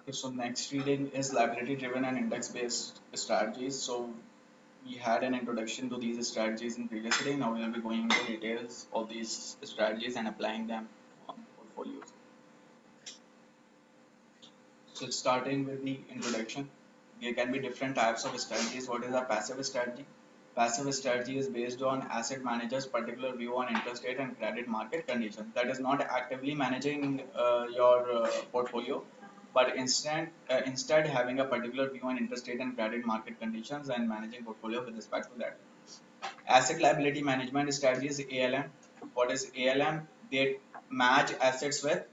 Okay, so next reading is liability driven and index based strategies. So we had an introduction to these strategies in previous reading. Now we will be going into details of these strategies and applying them on portfolios. So starting with the introduction, there can be different types of strategies. What is a passive strategy? Passive strategy is based on asset managers' particular view on interest rate and credit market conditions. That is not actively managing your portfolio, but instead having a particular view on interest rate and credit market conditions and managing portfolio with respect to that. Asset liability management strategy is ALM. What is ALM? They match assets with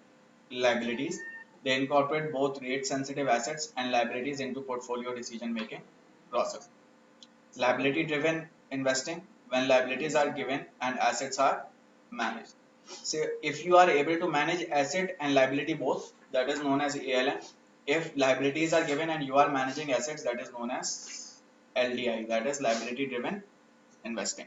liabilities. They incorporate both rate sensitive assets and liabilities into portfolio decision making process. Liability driven investing, when liabilities are given and assets are managed. So if you are able to manage asset and liability both, that is known as ALM. If liabilities are given and you are managing assets, that is known as LDI, that is liability driven investing.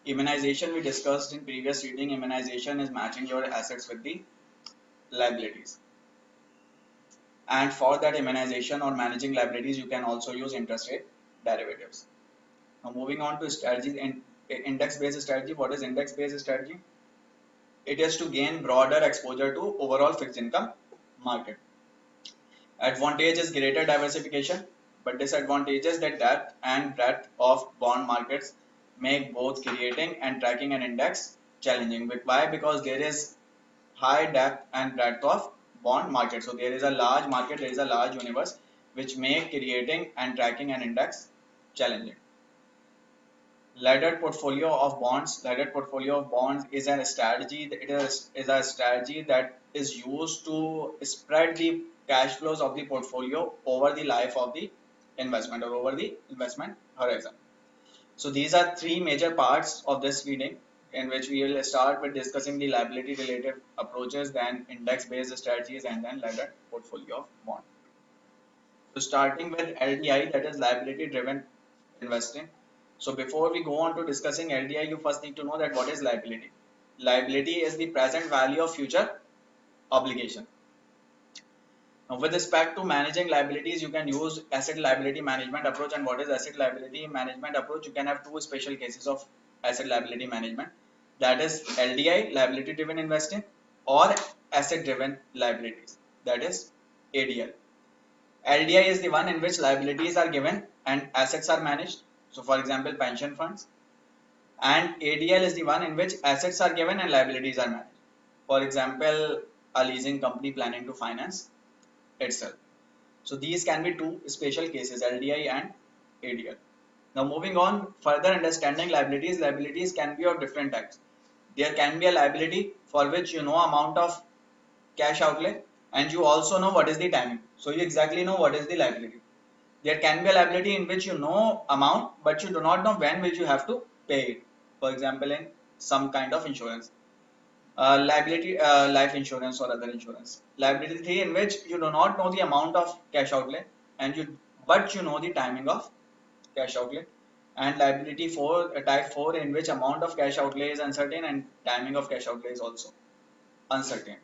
Immunization we discussed in previous reading. Immunization is matching your assets with the liabilities. And for that immunization or managing liabilities, you can also use interest rate derivatives. Now moving on to strategies in index-based strategy. What is index-based strategy? It is to gain broader exposure to overall fixed income market. Advantage is greater diversification, but disadvantages that depth and breadth of bond markets make both creating and tracking an index challenging. Why? Because there is high depth and breadth of bond market. So there is a large market, there is a large universe which make creating and tracking an index challenging. Laddered portfolio of bonds. Laddered portfolio of bonds is a strategy. It is a strategy that is used to spread the cash flows of the portfolio over the life of the investment or over the investment horizon. So these are three major parts of this reading, in which we will start with discussing the liability related approaches, then index based strategies, and then laddered portfolio of bond. So starting with LDI, that is liability driven investing. So before we go on to discussing LDI, you first need to know that what is liability. Liability is the present value of future obligation. Now with respect to managing liabilities, you can use asset liability management approach. And what is asset liability management approach? You can have two special cases of asset liability management. That is LDI, liability driven investing, or asset driven liabilities, that is ADL. LDI is the one in which liabilities are given and assets are managed. So for example, pension funds. And ADL is the one in which assets are given and liabilities are managed. For example, a leasing company planning to finance itself. So these can be two special cases, LDI and ADL. Now moving on, further understanding liabilities. Liabilities can be of different types. There can be a liability for which you know amount of cash outlay and you also know what is the timing. So you exactly know what is the liability. There can be a liability in which you know amount but you do not know when will you have to pay it. For example, in some kind of insurance. Liability, life insurance or other insurance. Liability 3 in which you do not know the amount of cash outlay and but you know the timing of cash outlay. And liability 4, type 4 in which amount of cash outlay is uncertain and timing of cash outlay is also uncertain.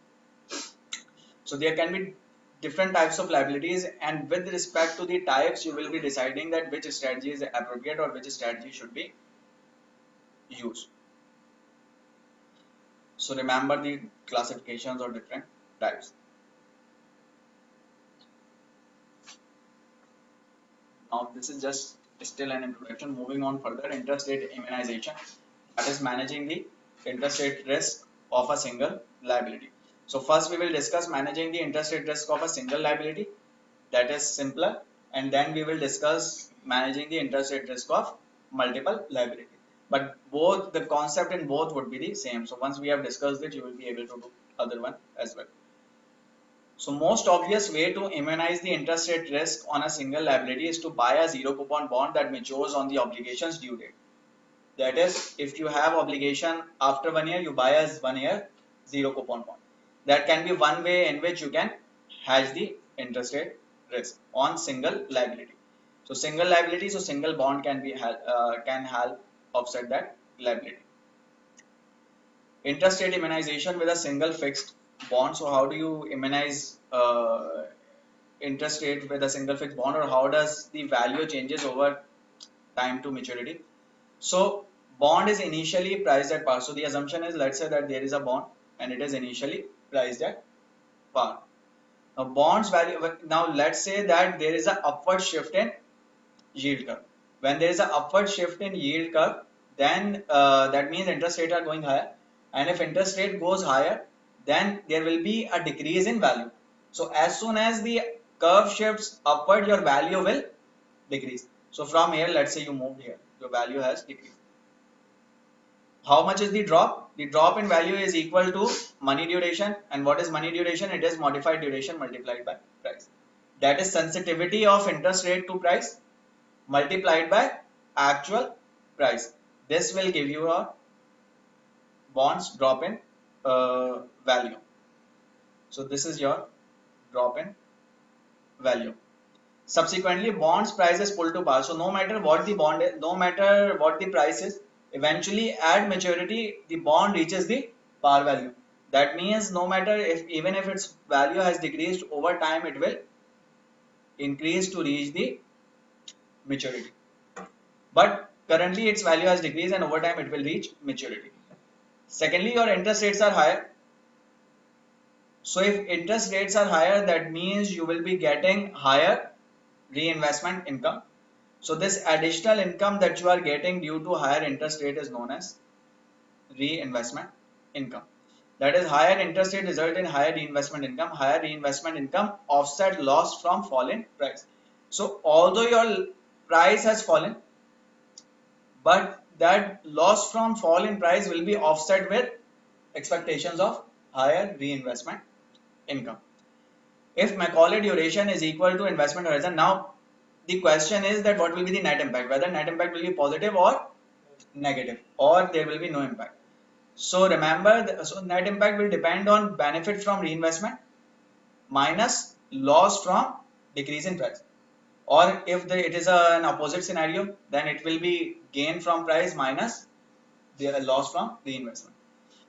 So there can be different types of liabilities, and with respect to the types, you will be deciding that which strategy is appropriate or which strategy should be used. So remember the classifications or different types. Now this is just still an introduction. Moving on further, interest rate immunization, that is managing the interest rate risk of a single liability. So first we will discuss managing the interest rate risk of a single liability, that is simpler, and then we will discuss managing the interest rate risk of multiple liability. But both the concept in both would be the same. So once we have discussed it, you will be able to do other one as well. So most obvious way to immunize the interest rate risk on a single liability is to buy a zero coupon bond that matures on the obligation's due date. That is, if you have obligation after 1 year, you buy a 1 year zero coupon bond. That can be one way in which you can hedge the interest rate risk on single liability. So single liability, so single bond can help offset that liability. Interest rate immunization with a single fixed bond. So how do you immunize interest rate with a single fixed bond, or how does the value changes over time to maturity? So bond is initially priced at par. So the assumption is, let's say that there is a bond and it is initially priced at par. Now bonds value, now let's say that there is an upward shift in yield curve. When there is an upward shift in yield curve, then that means interest rates are going higher. And if interest rate goes higher, then there will be a decrease in value. So as soon as the curve shifts upward, your value will decrease. So from here, let's say you moved here, your value has decreased. How much is the drop? The drop in value is equal to money duration. And what is money duration? It is modified duration multiplied by price. That is sensitivity of interest rate to price multiplied by actual price. This will give you a bonds drop in value. So this is your drop in value. Subsequently, bonds price is pulled to par. So no matter what the bond is, no matter what the price is, eventually at maturity the bond reaches the par value. That means no matter if even if its value has decreased over time, it will increase to reach the maturity. But currently its value has decreased and over time it will reach maturity. Secondly, your interest rates are higher. So if interest rates are higher, that means you will be getting higher reinvestment income. So this additional income that you are getting due to higher interest rate is known as reinvestment income. That is, higher interest rate result in higher reinvestment income. Higher reinvestment income offset loss from fall in price. So although your price has fallen, but that loss from fall in price will be offset with expectations of higher reinvestment income. If Macaulay duration is equal to investment horizon, now the question is that what will be the net impact, whether net impact will be positive or negative, or there will be no impact. So remember, so net impact will depend on benefit from reinvestment minus loss from decrease in price. Or if it is an opposite scenario, then it will be gain from price minus the loss from reinvestment.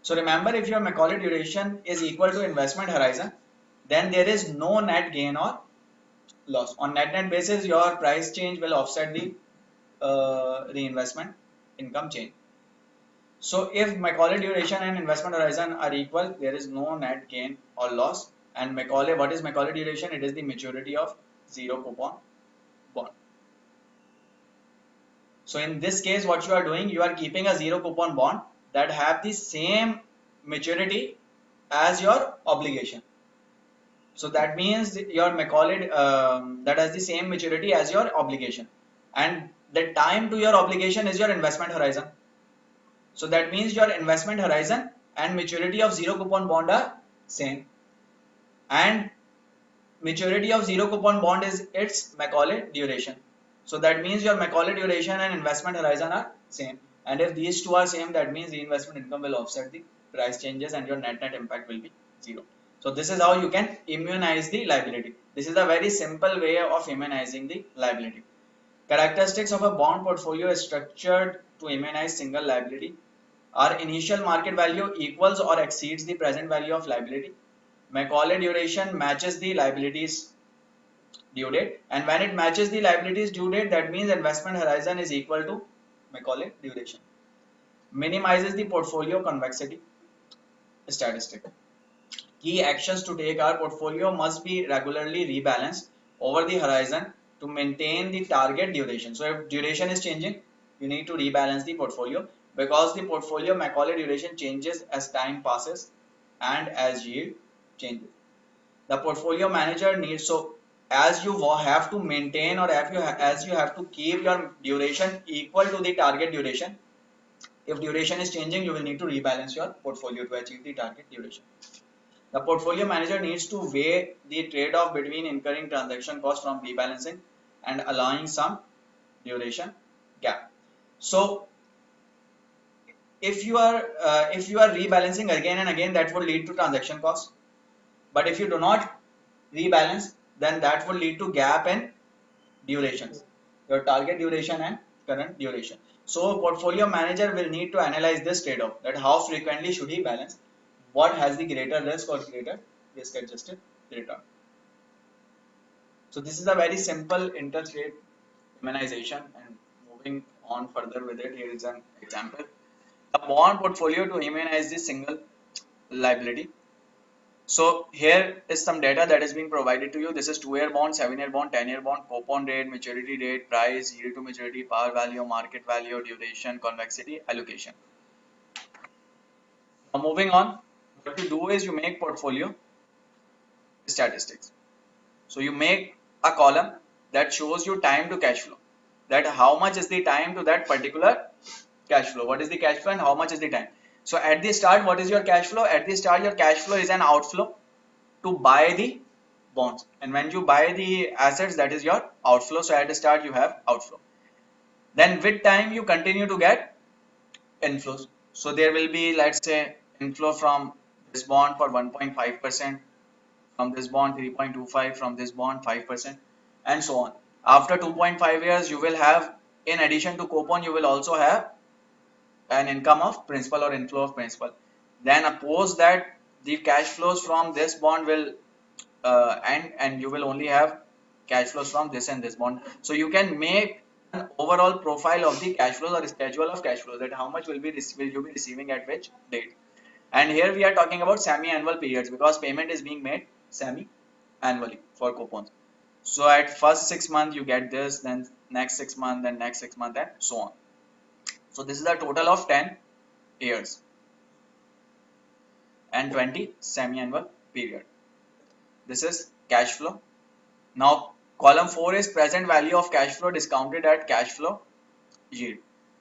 So remember, if your Macaulay duration is equal to investment horizon, then there is no net gain or loss. On net basis, your price change will offset the reinvestment income change. So if Macaulay duration and investment horizon are equal, there is no net gain or loss. And Macaulay, what is Macaulay duration? It is the maturity of zero coupon bond. So in this case, what you are doing, you are keeping a zero coupon bond that have the same maturity as your obligation. So that means your Macaulay that has the same maturity as your obligation, and the time to your obligation is your investment horizon. So that means your investment horizon and maturity of zero coupon bond are same, and maturity of zero coupon bond is its Macaulay duration. So that means your Macaulay duration and investment horizon are same, and if these two are same, that means the investment income will offset the price changes and your net impact will be zero. So this is how you can immunize the liability. This is a very simple way of immunizing the liability. Characteristics of a bond portfolio is structured to immunize single liability. Our initial market value equals or exceeds the present value of liability. Macaulay duration matches the liabilities due date, and when it matches the liabilities due date, that means investment horizon is equal to Macaulay duration. Minimizes the portfolio convexity statistic. Key actions to take: our portfolio must be regularly rebalanced over the horizon to maintain the target duration. So if duration is changing, you need to rebalance the portfolio, because the portfolio Macaulay duration changes as time passes and as yield changes. The portfolio manager needs, so as you have to maintain, or as you have to keep your duration equal to the target duration, if duration is changing, you will need to rebalance your portfolio to achieve the target duration. The portfolio manager needs to weigh the trade-off between incurring transaction costs from rebalancing and allowing some duration gap. So if you are rebalancing again and again, that will lead to transaction costs. But if you do not rebalance, then that would lead to gap in durations, your target duration and current duration. So portfolio manager will need to analyze this trade-off, that how frequently should he balance, what has the greater risk or greater risk adjusted return. So this is a very simple interest rate immunization, and moving on further with it, here is an example. A bond portfolio to immunize the single liability. So here is some data that is being provided to you. This is 2-year bond, 7-year bond, 10-year bond, coupon rate, maturity date, price, yield to maturity, par value, market value, duration, convexity, allocation. Now moving on, what you do is you make portfolio statistics. So you make a column that shows you time to cash flow, that how much is the time to that particular cash flow, what is the cash flow and how much is the time. So at the start, what is your cash flow? At the start, your cash flow is an outflow to buy the bonds, and when you buy the assets, that is your outflow. So at the start you have outflow, then with time you continue to get inflows. So there will be, let's say, inflow from this bond for 1.5%, from this bond 3.25, from this bond 5%, and so on. After 2.5 years you will have, in addition to coupon, you will also have an income of principal or inflow of principal. Then oppose that, the cash flows from this bond will end, and you will only have cash flows from this and this bond. So you can make an overall profile of the cash flows or schedule of cash flows, that how much will you be receiving at which date. And here we are talking about semi-annual periods, because payment is being made semi-annually for coupons. So at first 6 months you get this, then next 6 months, then next 6 months, and so on. So this is a total of 10 years and 20 semi-annual period. This is cash flow. Now column 4 is present value of cash flow discounted at cash flow yield.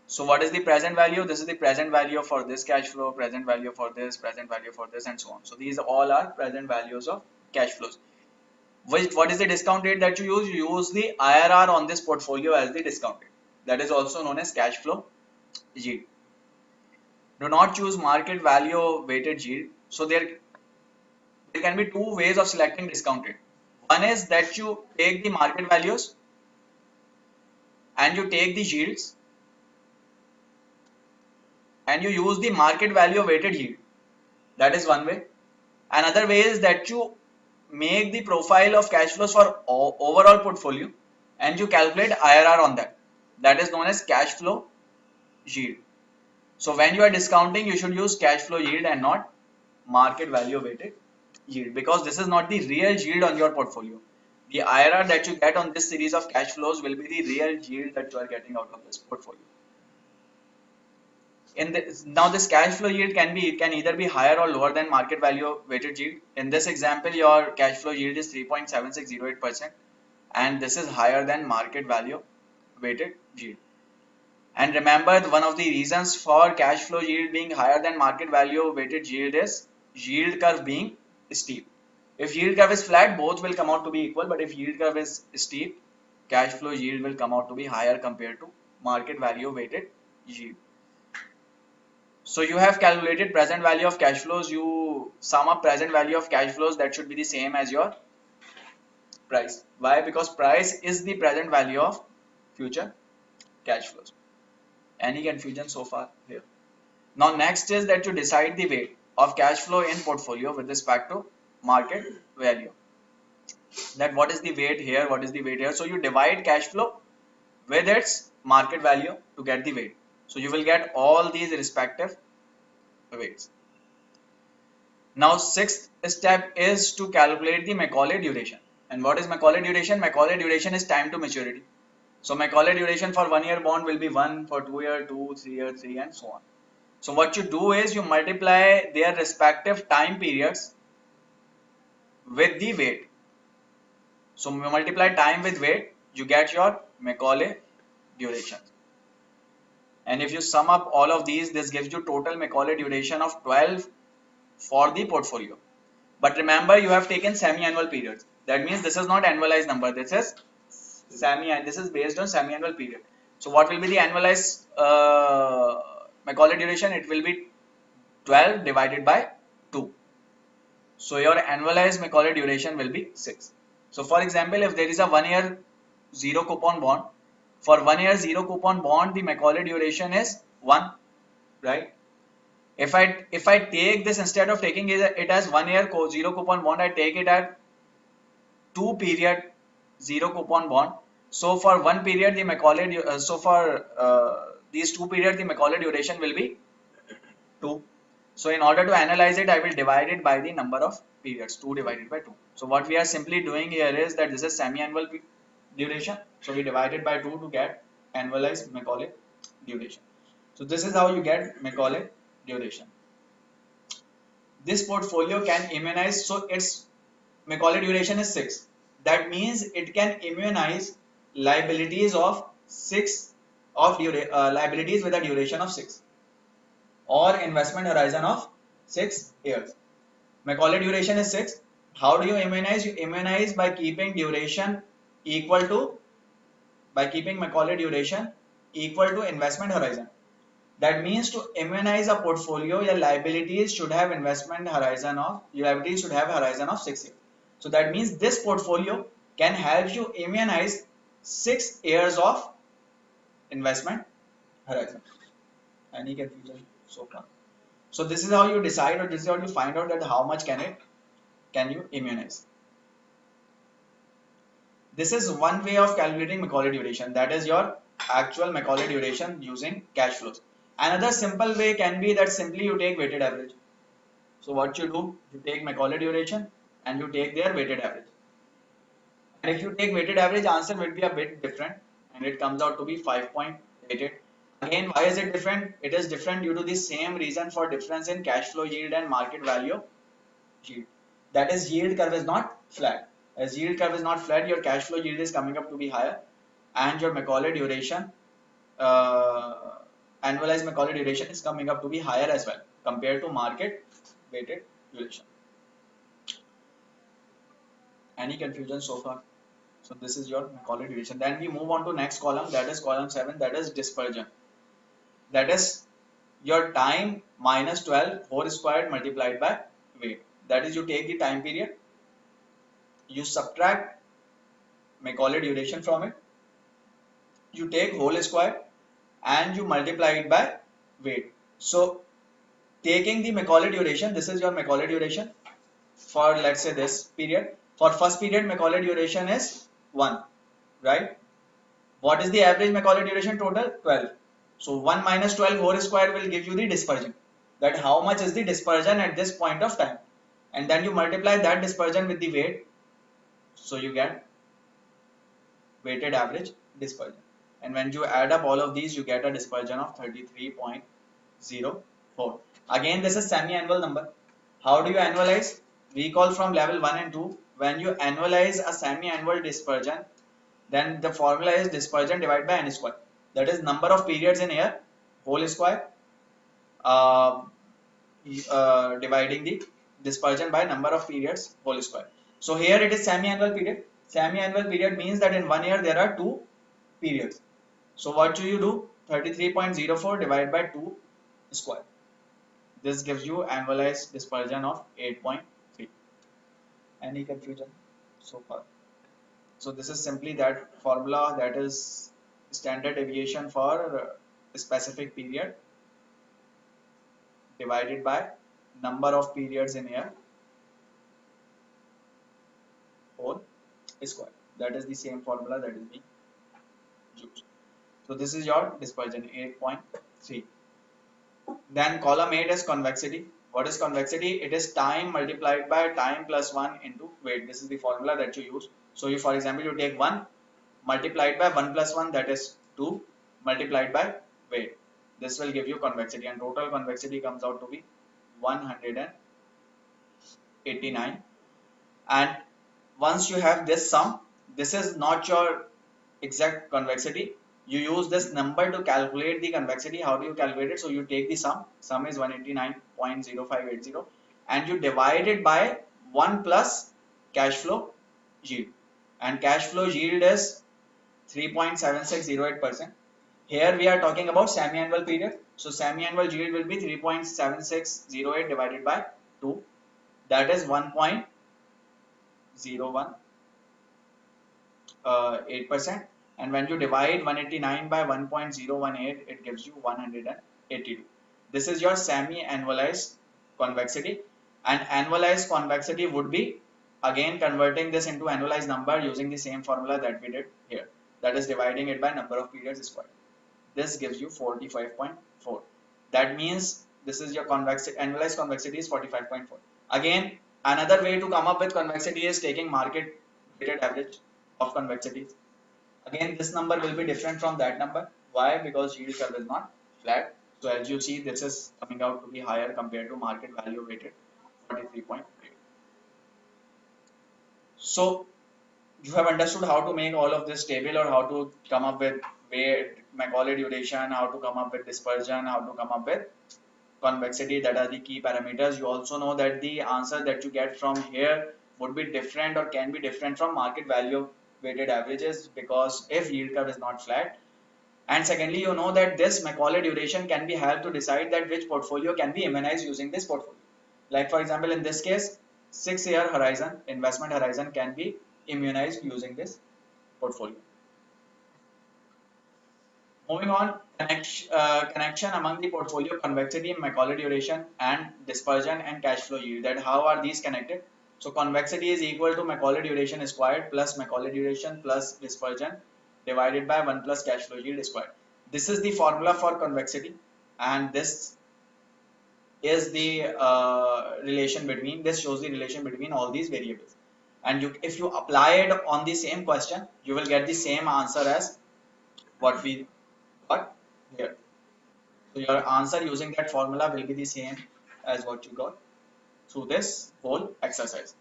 So what is the present value? This is the present value for this cash flow, present value for this, present value for this, and so on. So these all are present values of cash flows. What is the discount rate that you use? You use the IRR on this portfolio as the discount rate. That is also known as cash flow yield. Do not choose market value weighted yield. So there can be two ways of selecting discount rate. One is that you take the market values and you take the yields and you use the market value weighted yield. That is one way. Another way is that you make the profile of cash flows for overall portfolio and you calculate IRR on that. That is known as cash flow yield. So when you are discounting, you should use cash flow yield and not market value weighted yield, because this is not the real yield on your portfolio. The IRR that you get on this series of cash flows will be the real yield that you are getting out of this portfolio. Now this cash flow yield can either be higher or lower than market value weighted yield. In this example, your cash flow yield is 3.7608%, and this is higher than market value weighted yield. And remember, one of the reasons for cash flow yield being higher than market value weighted yield is yield curve being steep. If yield curve is flat, both will come out to be equal, but if yield curve is steep, cash flow yield will come out to be higher compared to market value weighted yield. So you have calculated present value of cash flows, you sum up present value of cash flows, that should be the same as your price. Why? Because price is the present value of future cash flows. Any confusion so far here? Now next is that you decide the weight of cash flow in portfolio with respect to market value. That what is the weight here, what is the weight here. So you divide cash flow with its market value to get the weight. So you will get all these respective weights. Now sixth step is to calculate the Macaulay duration. And what is Macaulay duration? Macaulay duration is time to maturity. So Macaulay duration for 1 year bond will be 1, for 2 year 2, 3 year 3, and so on. So what you do is you multiply their respective time periods with the weight. So you multiply time with weight, you get your Macaulay duration. And if you sum up all of these, this gives you total Macaulay duration of 12 for the portfolio. But remember, you have taken semi-annual periods. That means this is not annualized number. This is this is based on semi-annual period. So what will be the annualized Macaulay duration? It will be 12 divided by 2. So your annualized Macaulay duration will be 6. So for example, if there is a 1 year zero coupon bond, for 1 year zero coupon bond, the Macaulay duration is 1, right? If I take this, instead of taking it as 1 year zero coupon bond, I take it at 2 period zero coupon bond. So for one period, the Macaulay so for these 2 periods, the Macaulay duration will be 2. So in order to analyze it, I will divide it by the number of periods, 2 divided by 2. So what we are simply doing here is that this is semi-annual duration. So we divide it by 2 to get annualized Macaulay duration. So this is how you get Macaulay duration. This portfolio can immunize, so its Macaulay duration is 6. That means it can immunize liabilities of 6 liabilities with a duration of 6 or investment horizon of 6 years. Macaulay duration is 6. How do you immunize? You immunize by keeping duration equal to, by keeping Macaulay duration equal to investment horizon. That means to immunize a portfolio, your liabilities should have investment horizon of, your liabilities should have a horizon of 6 years. So that means this portfolio can help you immunize 6 years of investment horizon. Any confusion so far? So this is how you decide, or this is how you find out that how much can you immunize. This is one way of calculating Macaulay duration. That is your actual Macaulay duration using cash flows. Another simple way can be that simply you take weighted average. So what you do, you take Macaulay duration and you take their weighted average. And if you take weighted average, answer will be a bit different, and it comes out to be 5.88. Again, why is it different? It is different due to the same reason for difference in cash flow yield and market value yield. That is, yield curve is not flat. As yield curve is not flat, your cash flow yield is coming up to be higher, and your Macaulay duration, annualized Macaulay duration is coming up to be higher as well compared to market weighted duration. Any confusion so far? So this is your Macaulay duration. Then we move on to next column, that is column 7, that is dispersion. That is your time minus 12 whole squared multiplied by weight. That is, you take the time period, you subtract Macaulay duration from it, you take whole square and you multiply it by weight. So taking the Macaulay duration, this is your Macaulay duration for, let's say, this period. For first period, Macaulay duration is 1, right? What is the average Macaulay duration total? 12. So 1 minus 12 whole square will give you the dispersion. That how much is the dispersion at this point of time. And then you multiply that dispersion with the weight. So you get weighted average dispersion. And when you add up all of these, you get a dispersion of 33.04. Again, this is semi-annual number. How do you annualize? Recall from level 1 and 2. When you annualize a semi-annual dispersion, then the formula is dispersion divided by n square. That is number of periods in year whole square, dividing the dispersion by number of periods whole square. So here it is semi-annual period. Semi-annual period means that in 1 year there are 2 periods. So what do you do? 33.04 divided by 2 square. This gives you annualized dispersion of 8.3. Any confusion so far? So this is simply that formula, that is standard deviation for a specific period divided by number of periods in a whole square. That is the same formula that is being used. So this is your dispersion 8.3. Then column 8 is convexity. What is convexity? It is time multiplied by time plus 1 into weight. This is the formula that you use. So you, for example, you take 1 multiplied by 1 plus 1, that is 2 multiplied by weight. This will give you convexity, and total convexity comes out to be 189. And once you have this sum, this is not your exact convexity. You use this number to calculate the convexity. How do you calculate it? So you take the sum is 189.0580, and you divide it by 1 plus cash flow yield, and cash flow yield is 3.7608%. Here we are talking about semi-annual period. So semi-annual yield will be 3.7608 divided by 2. That is 1.01. 8%, and when you divide 189 by 1.018, it gives you 182. This is your semi-annualized convexity, and annualized convexity would be again converting this into annualized number using the same formula that we did here, that is dividing it by number of periods squared. This gives you 45.4. That means this is your convexity, annualized convexity is 45.4. Again, another way to come up with convexity is taking market weighted average of convexity. Again, this number will be different from that number. Why? Because yield curve is not flat. So as you see, this is coming out to be higher compared to market value weighted 43.8. So you have understood how to make all of this table, or how to come up with weight, Macaulay duration, how to come up with dispersion, how to come up with convexity. That are the key parameters. You also know that the answer that you get from here would be different or can be different from market value weighted averages, because if yield curve is not flat. And secondly, you know that this Macaulay duration can be helped to decide that which portfolio can be immunized using this portfolio. Like for example, in this case, 6-year horizon, investment horizon can be immunized using this portfolio. Moving on, connection among the portfolio convexity, Macaulay duration, and dispersion and cash flow yield. That how are these connected? So convexity is equal to Macaulay duration squared plus Macaulay duration plus dispersion divided by 1 plus cash flow yield squared. This is the formula for convexity, and this is the relation between, this shows the relation between all these variables. And if you apply it on the same question, you will get the same answer as what we got here. So your answer using that formula will be the same as what you got through this whole exercise.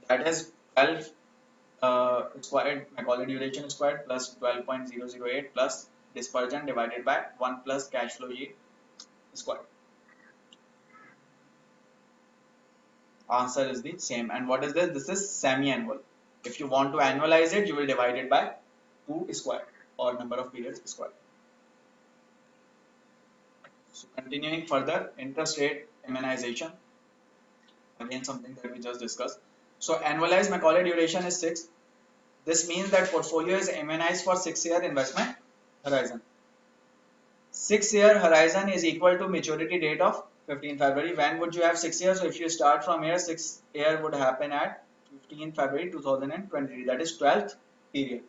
That is 12 squared Macaulay duration squared plus 12.008 plus dispersion divided by 1 plus cash flow yield squared. Answer is the same. And what is this? This is semi-annual. If you want to annualize it, you will divide it by 2 squared, or number of periods squared. So continuing further, interest rate immunization. Again, something that we just discussed. So annualized Macaulay duration is 6. This means that portfolio is immunized for 6-year investment horizon. 6-year horizon is equal to maturity date of 15 February. When would you have 6 years? So if you start from here, 6 year would happen at 15 February 2023. That is 12th period.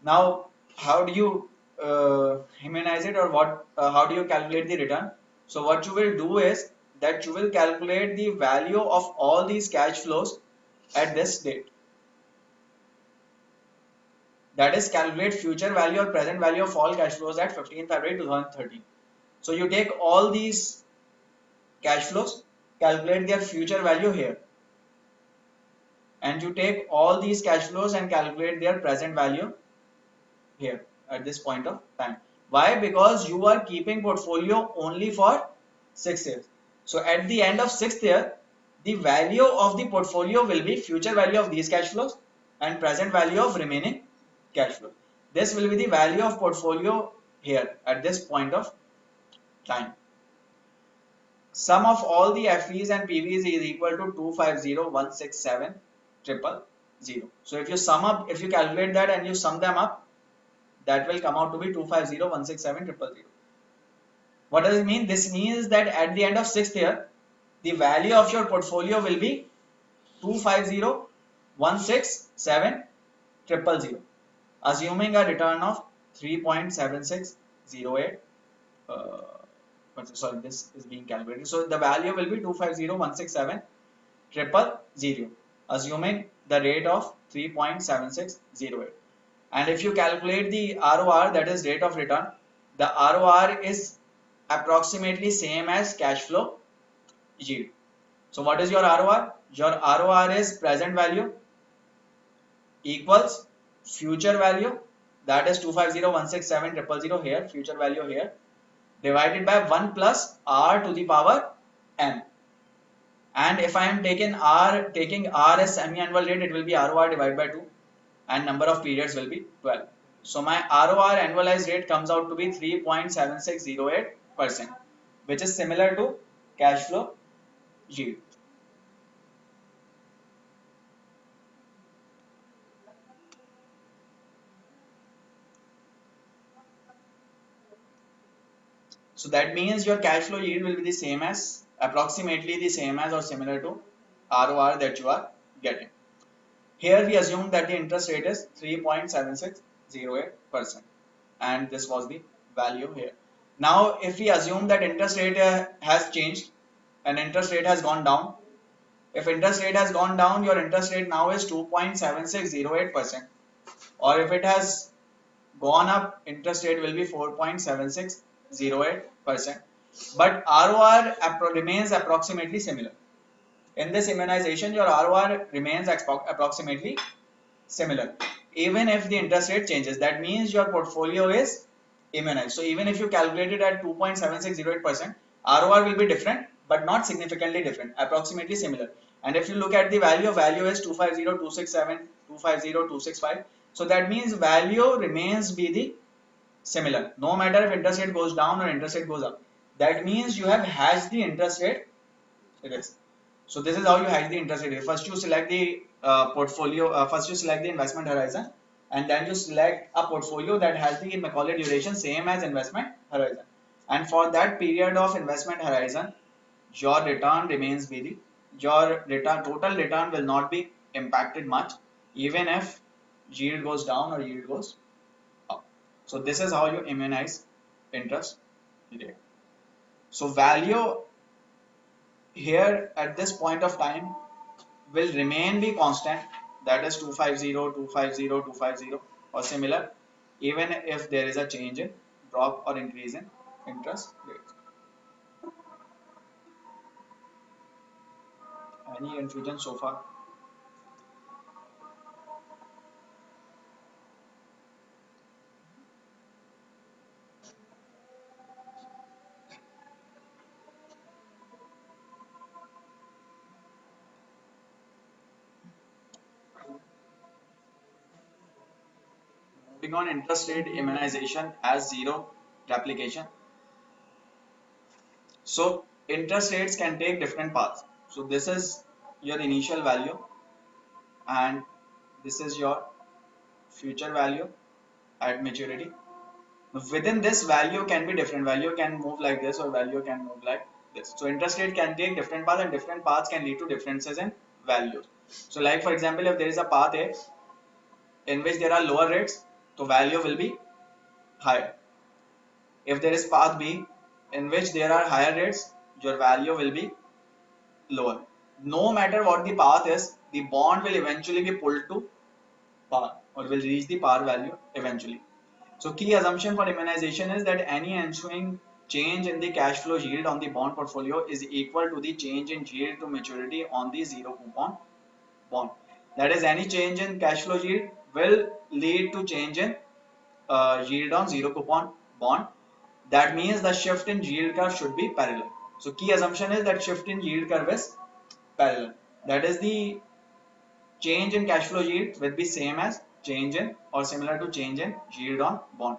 Now, how do you immunize it, or what? How do you calculate the return? So what you will do is that you will calculate the value of all these cash flows at this date. That is, calculate future value or present value of all cash flows at 15 February 2013. So you take all these cash flows, calculate their future value here, and you take all these cash flows and calculate their present value here at this point of time. Why? Because you are keeping portfolio only for 6 years. So at the end of 6th year, the value of the portfolio will be future value of these cash flows and present value of remaining cash flow. This will be the value of portfolio here at this point of time. Sum of all the FVs and PVs is equal to 250,167,000. So if you sum up, if you calculate that and you sum them up, that will come out to be 250,167,000. What does it mean? This means that at the end of 6th year, the value of your portfolio will be 250,167,000, assuming a return of 3.7608. Sorry, this is being calculated. So the value will be 250,167,000, assuming the rate of 3.7608. And if you calculate the ROR, that is rate of return, the ROR is approximately same as cash flow yield. So what is your ROR? Your ROR is present value equals future value, that is 250,167,000 here, future value here, divided by 1 plus R to the power n. And if I am taking R as semi-annual rate, it will be ROR divided by 2, and number of periods will be 12. So my ROR annualized rate comes out to be 3.7608%, which is similar to cash flow yield. So that means your cash flow yield will be the same as, approximately the same as or similar to ROR that you are getting. Here we assume that the interest rate is 3.7608%, and this was the value here. Now if we assume that interest rate has changed and interest rate has gone down, if interest rate has gone down, your interest rate now is 2.7608%, or if it has gone up, interest rate will be 4.7608%, but ROR remains approximately similar. In this immunization, your ROR remains approximately similar even if the interest rate changes. That means your portfolio is immunized. So even if you calculate it at 2.7608%, ROR will be different but not significantly different, approximately similar. And if you look at the value is 250,267, 250,265. So that means value remains be the similar no matter if interest rate goes down or interest rate goes up. That means you have hedged the interest rate risk. So this is how you hedge the interest rate. First you select the portfolio, first you select the investment horizon, and then you select a portfolio that has the Macaulay duration same as investment horizon. And for that period of investment horizon, your return remains be the, your return, total return will not be impacted much even if yield goes down or yield goes up. So this is how you immunize interest rate. So value here at this point of time will remain be constant, that is 250, 250, 250 or similar, even if there is a change in drop or increase in interest rate. Any confusion so far? Moving on, interest rate immunization as zero replication. So interest rates can take different paths. So this is your initial value and this is your future value at maturity. Within this, value can be different. Value can move like this or value can move like this. So interest rate can take different paths and different paths can lead to differences in values. So like for example, if there is a path A in which there are lower rates, so value will be higher. If there is path B in which there are higher rates, your value will be lower. No matter what the path is, the bond will eventually be pulled to par or will reach the par value eventually. So key assumption for immunization is that any ensuing change in the cash flow yield on the bond portfolio is equal to the change in yield to maturity on the zero coupon bond. That is, any change in cash flow yield will lead to change in yield on zero coupon bond. That means the shift in yield curve should be parallel. So key assumption is that shift in yield curve is parallel. That is, the change in cash flow yield will be same as change in or similar to change in yield on bond.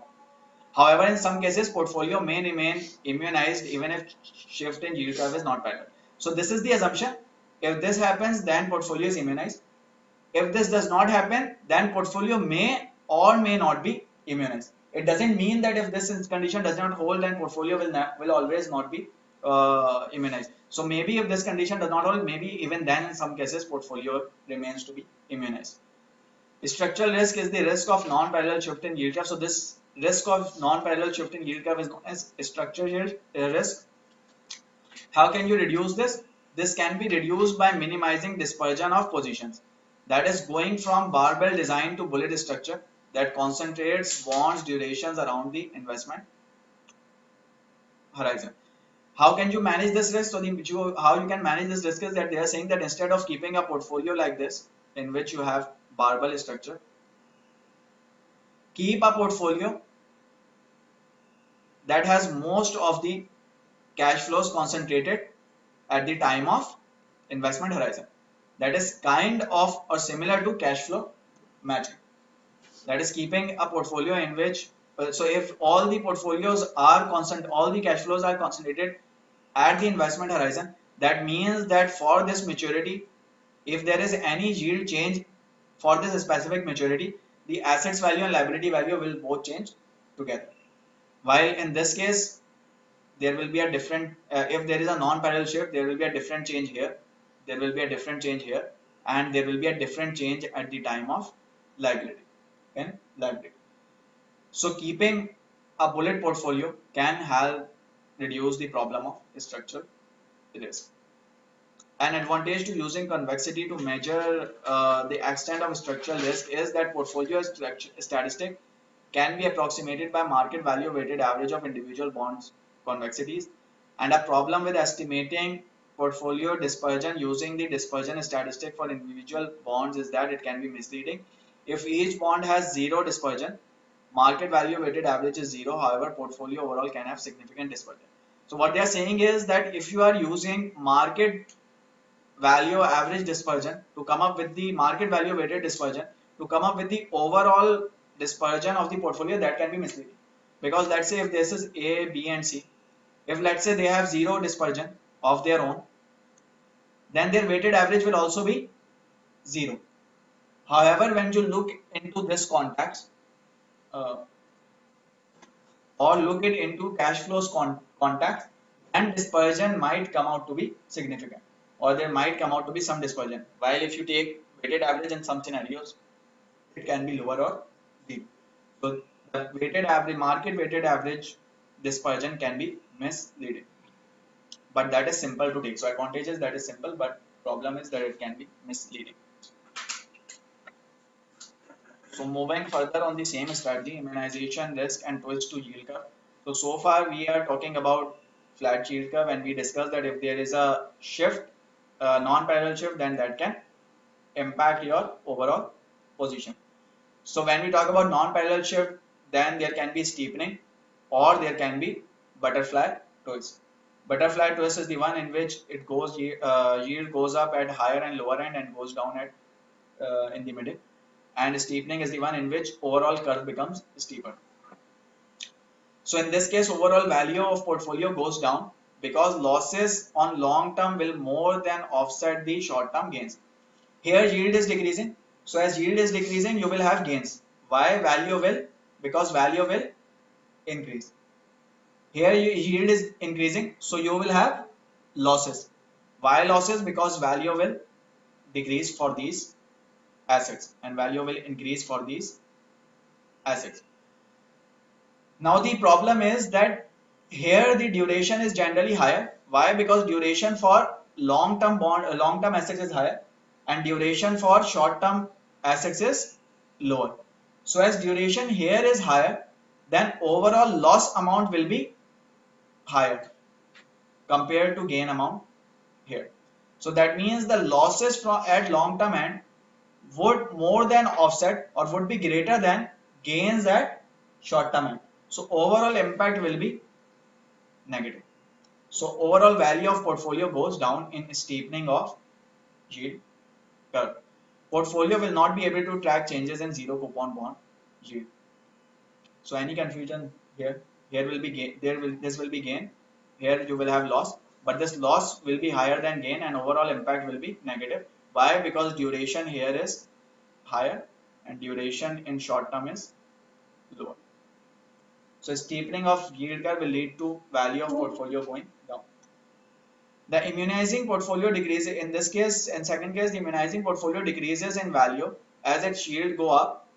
However, in some cases, portfolio may remain immunized even if shift in yield curve is not parallel. So this is the assumption. If this happens, then portfolio is immunized. If this does not happen, then portfolio may or may not be immunized. It doesn't mean that if this condition does not hold, then portfolio will always not be immunized. So maybe if this condition does not hold, maybe even then in some cases portfolio remains to be immunized. Structural risk is the risk of non-parallel shift in yield curve. So this risk of non-parallel shift in yield curve is known as structural yield risk. How can you reduce this? This can be reduced by minimizing dispersion of positions. That is, going from barbell design to bullet structure that concentrates bonds durations around the investment horizon. How can you manage this risk? So how you can manage this risk is that they are saying that instead of keeping a portfolio like this in which you have barbell structure, keep a portfolio that has most of the cash flows concentrated at the time of investment horizon. That is kind of or similar to cash flow matching. That is, keeping a portfolio in which, so if all the portfolios are constant, all the cash flows are concentrated at the investment horizon, that means that for this maturity, if there is any yield change for this specific maturity, the assets value and liability value will both change together. While in this case, there will be a different, if there is a non-parallel shift, there will be a different change here, there will be a different change here, and there will be a different change at the time of liability, in liability. So keeping a bullet portfolio can help reduce the problem of structural risk. An advantage to using convexity to measure the extent of structural risk is that portfolio statistic can be approximated by market value weighted average of individual bonds convexities. And a problem with estimating portfolio dispersion using the dispersion statistic for individual bonds is that it can be misleading. If each bond has zero dispersion, market value weighted average is zero. However, portfolio overall can have significant dispersion. So what they are saying is that if you are using market value average dispersion to come up with the market value weighted dispersion to come up with the overall dispersion of the portfolio, that can be misleading. Because let's say if this is A, B and C, if let's say they have zero dispersion of their own, then their weighted average will also be zero. However, when you look into this context uh, or look it into cash flows context, and dispersion might come out to be significant, or there might come out to be some dispersion. While if you take weighted average in some scenarios, it can be lower or zero. So the weighted average, market weighted average dispersion can be misleading, but that is simple to take. So advantage is that is simple, but problem is that it can be misleading. So moving further on the same strategy, immunization, risk and twist to yield curve. So far we are talking about flat yield curve, and we discussed that if there is a shift, non-parallel shift, then that can impact your overall position. So when we talk about non-parallel shift, then there can be steepening or there can be butterfly twist. Butterfly twist is the one in which it goes yield goes up at higher and lower end and goes down at in the middle. And steepening is the one in which overall curve becomes steeper. So in this case, overall value of portfolio goes down because losses on long term will more than offset the short term gains. Here yield is decreasing. So as yield is decreasing, you will have gains. Why? Value will, because value will increase. Here yield is increasing, so you will have losses. Why losses? Because value will decrease for these assets and value will increase for these assets. Now the problem is that here the duration is generally higher. Why? Because duration for long-term bond, long-term assets is higher, and duration for short-term assets is lower. So as duration here is higher, then overall loss amount will be higher compared to gain amount here. So that means the losses from at long-term end would more than offset or would be greater than gains at short-term end. So overall impact will be negative. So overall value of portfolio goes down in steepening of yield curve. Portfolio will not be able to track changes in zero coupon bond yield. So any confusion here? Here will be gain. This will be gain. Here you will have loss, but this loss will be higher than gain, and overall impact will be negative. Why? Because duration here is higher and duration in short term is lower. So steepening of yield curve will lead to value of portfolio going down. The immunizing portfolio decreases. In this case, in second case, the immunizing portfolio decreases in value as its yield go up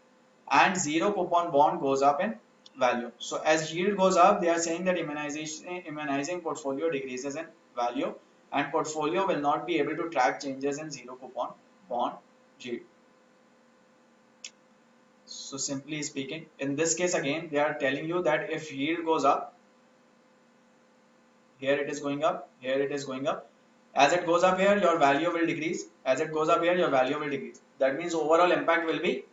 and zero coupon bond goes up in value. So as yield goes up, they are saying that immunizing portfolio decreases in value and portfolio will not be able to track changes in zero coupon bond yield. So simply speaking, in this case again, they are telling you that if yield goes up, here it is going up, here it is going up. As it goes up here, your value will decrease. As it goes up here, your value will decrease. That means overall impact will be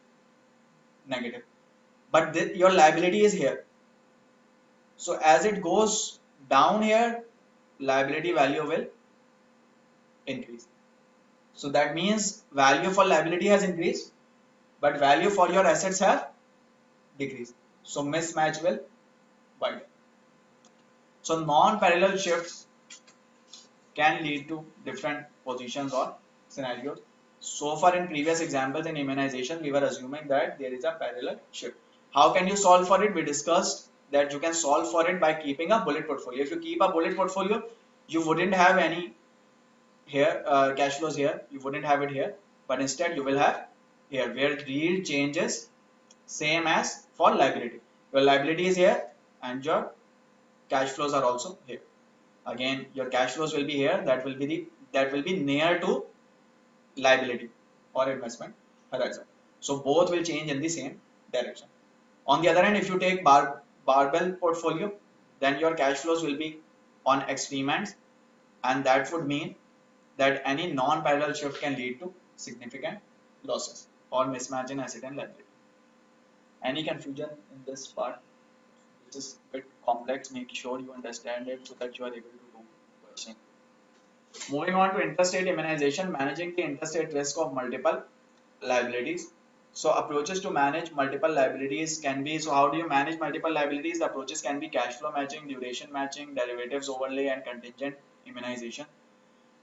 negative. But your liability is here. So as it goes down here, liability value will increase. So that means value for liability has increased, but value for your assets have decreased. So mismatch will widen. So non-parallel shifts can lead to different positions or scenarios. So far in previous examples in immunization, we were assuming that there is a parallel shift. How can you solve for it? We discussed that you can solve for it by keeping a bullet portfolio. If you keep a bullet portfolio, you wouldn't have any here cash flows here, you wouldn't have it here, but instead you will have here, where yield changes same as for liability. Your liability is here and your cash flows are also here. Again, your cash flows will be here, that will be near to liability or investment horizon. So both will change in the same direction. On the other hand, if you take barbell portfolio, then your cash flows will be on extreme ends, and that would mean that any non-parallel shift can lead to significant losses or mismatch in asset and liability. Any confusion in this part, which is a bit complex, make sure you understand it so that you are able to do question. Moving on to interest rate immunization, managing the interest rate risk of multiple liabilities. So approaches to manage multiple liabilities can be, so how do you manage multiple liabilities? The approaches can be cash flow matching, duration matching, derivatives overlay, and contingent immunization.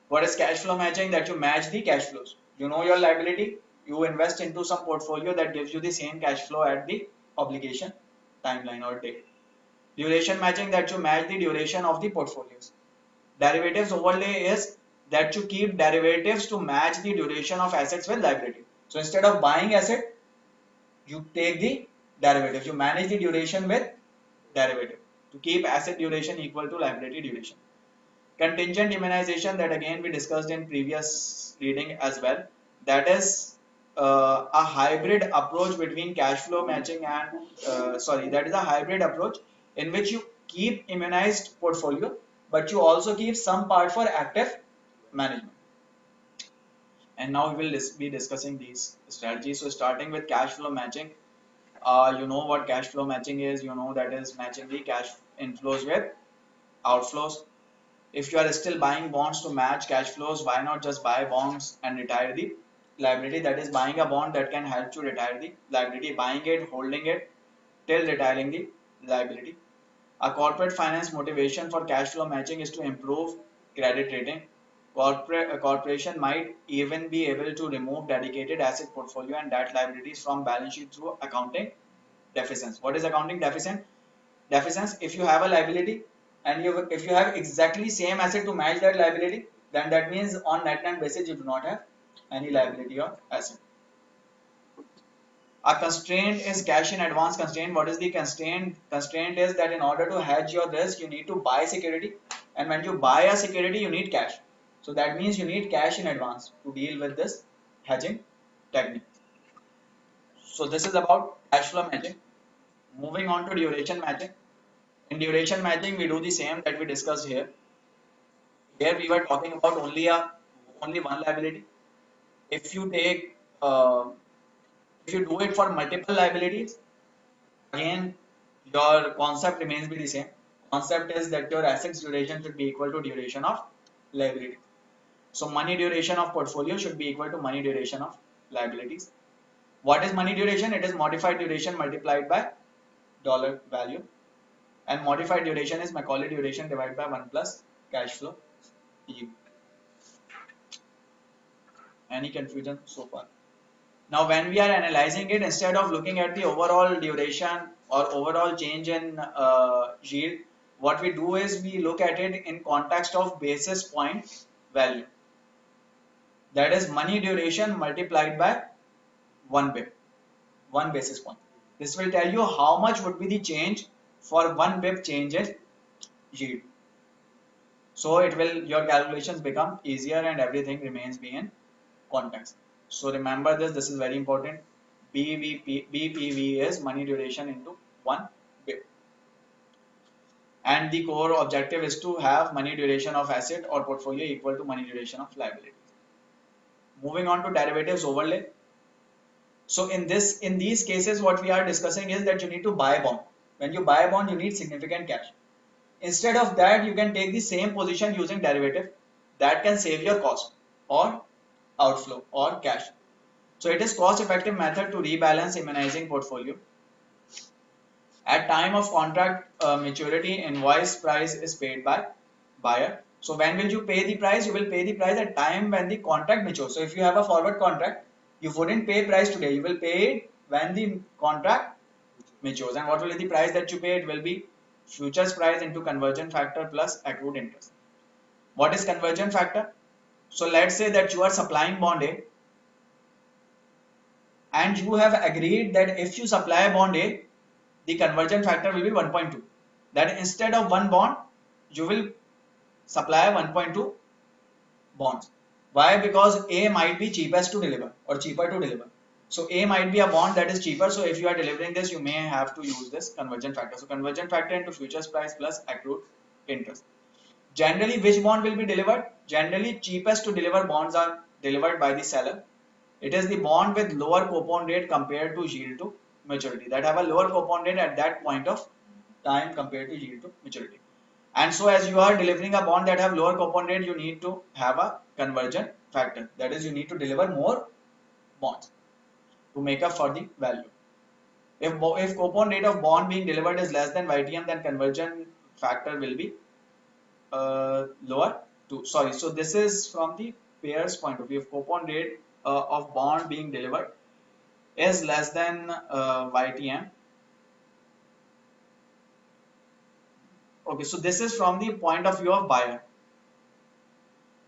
What is cash flow matching? That you match the cash flows. You know your liability, you invest into some portfolio that gives you the same cash flow at the obligation timeline or date. Duration matching, that you match the duration of the portfolios. Derivatives overlay is that you keep derivatives to match the duration of assets with liability. So instead of buying asset, you take the derivative. You manage the duration with derivative to keep asset duration equal to liability duration. Contingent immunization, that again we discussed in previous reading as well. That is a hybrid approach between cash flow matching and that is a hybrid approach in which you keep immunized portfolio, but you also keep some part for active management. And now we will be discussing these strategies. So starting with cash flow matching, you know what cash flow matching is. You know that is matching the cash inflows with outflows. If you are still buying bonds to match cash flows, why not just buy bonds and retire the liability? That is buying a bond that can help you retire the liability, buying it, holding it till retiring the liability. A corporate finance motivation for cash flow matching is to improve credit rating. A corporation might even be able to remove dedicated asset portfolio and debt liabilities from balance sheet through accounting deficiency. What is accounting deficient? Deficiency, if you have a liability and if you have exactly same asset to match that liability, then that means on net basis you do not have any liability or asset. A constraint is cash in advance constraint. What is the constraint? Constraint is that in order to hedge your risk, you need to buy security, and when you buy a security, you need cash. So that means you need cash in advance to deal with this hedging technique. So this is about cash flow matching. Moving on to duration matching. In duration matching, we do the same that we discussed here. Here we were talking about only one liability. If you take if you do it for multiple liabilities, again your concept remains be the same. Concept is that your assets duration should be equal to duration of liability. So money duration of portfolio should be equal to money duration of liabilities. What is money duration? It is modified duration multiplied by dollar value, and modified duration is Macaulay duration divided by 1 plus cash flow yield. Any confusion so far? Now when we are analyzing it, instead of looking at the overall duration or overall change in yield, what we do is we look at it in context of basis point value. That is money duration multiplied by 1 bip, 1 basis point. This will tell you how much would be the change for 1 bip change in yield. So it will, your calculations become easier and everything remains being in context. So remember this is very important. BPV is money duration into 1 bip. And the core objective is to have money duration of asset or portfolio equal to money duration of liability. Moving on to derivatives overlay. So in these cases, what we are discussing is that you need to buy bond. When you buy a bond, you need significant cash. Instead of that, you can take the same position using derivative. That can save your cost or outflow or cash. So it is cost effective method to rebalance immunizing portfolio. At time of contract maturity, invoice price is paid by buyer. So when will you pay the price? You will pay the price at time when the contract matures. So if you have a forward contract, you wouldn't pay price today. You will pay it when the contract matures. And what will be the price that you pay? It will be futures price into conversion factor plus accrued interest. What is conversion factor? So let's say that you are supplying bond A, and you have agreed that if you supply bond A, the conversion factor will be 1.2. That instead of one bond, you will supply 1.2 bonds. Why? Because A might be cheapest to deliver or cheaper to deliver. So A might be a bond that is cheaper. So if you are delivering this, you may have to use this conversion factor. So conversion factor into futures price plus accrued interest. Generally, which bond will be delivered? Generally, cheapest to deliver bonds are delivered by the seller. It is the bond with lower coupon rate compared to yield to maturity, that have a lower coupon rate at that point of time compared to yield to maturity. And so as you are delivering a bond that have lower coupon rate, you need to have a conversion factor. That is, you need to deliver more bonds to make up for the value. If coupon rate of bond being delivered is less than YTM, then conversion factor will be lower too. Sorry, so this is from the payer's point of view. If coupon rate of bond being delivered is less than YTM. Okay, so this is from the point of view of buyer.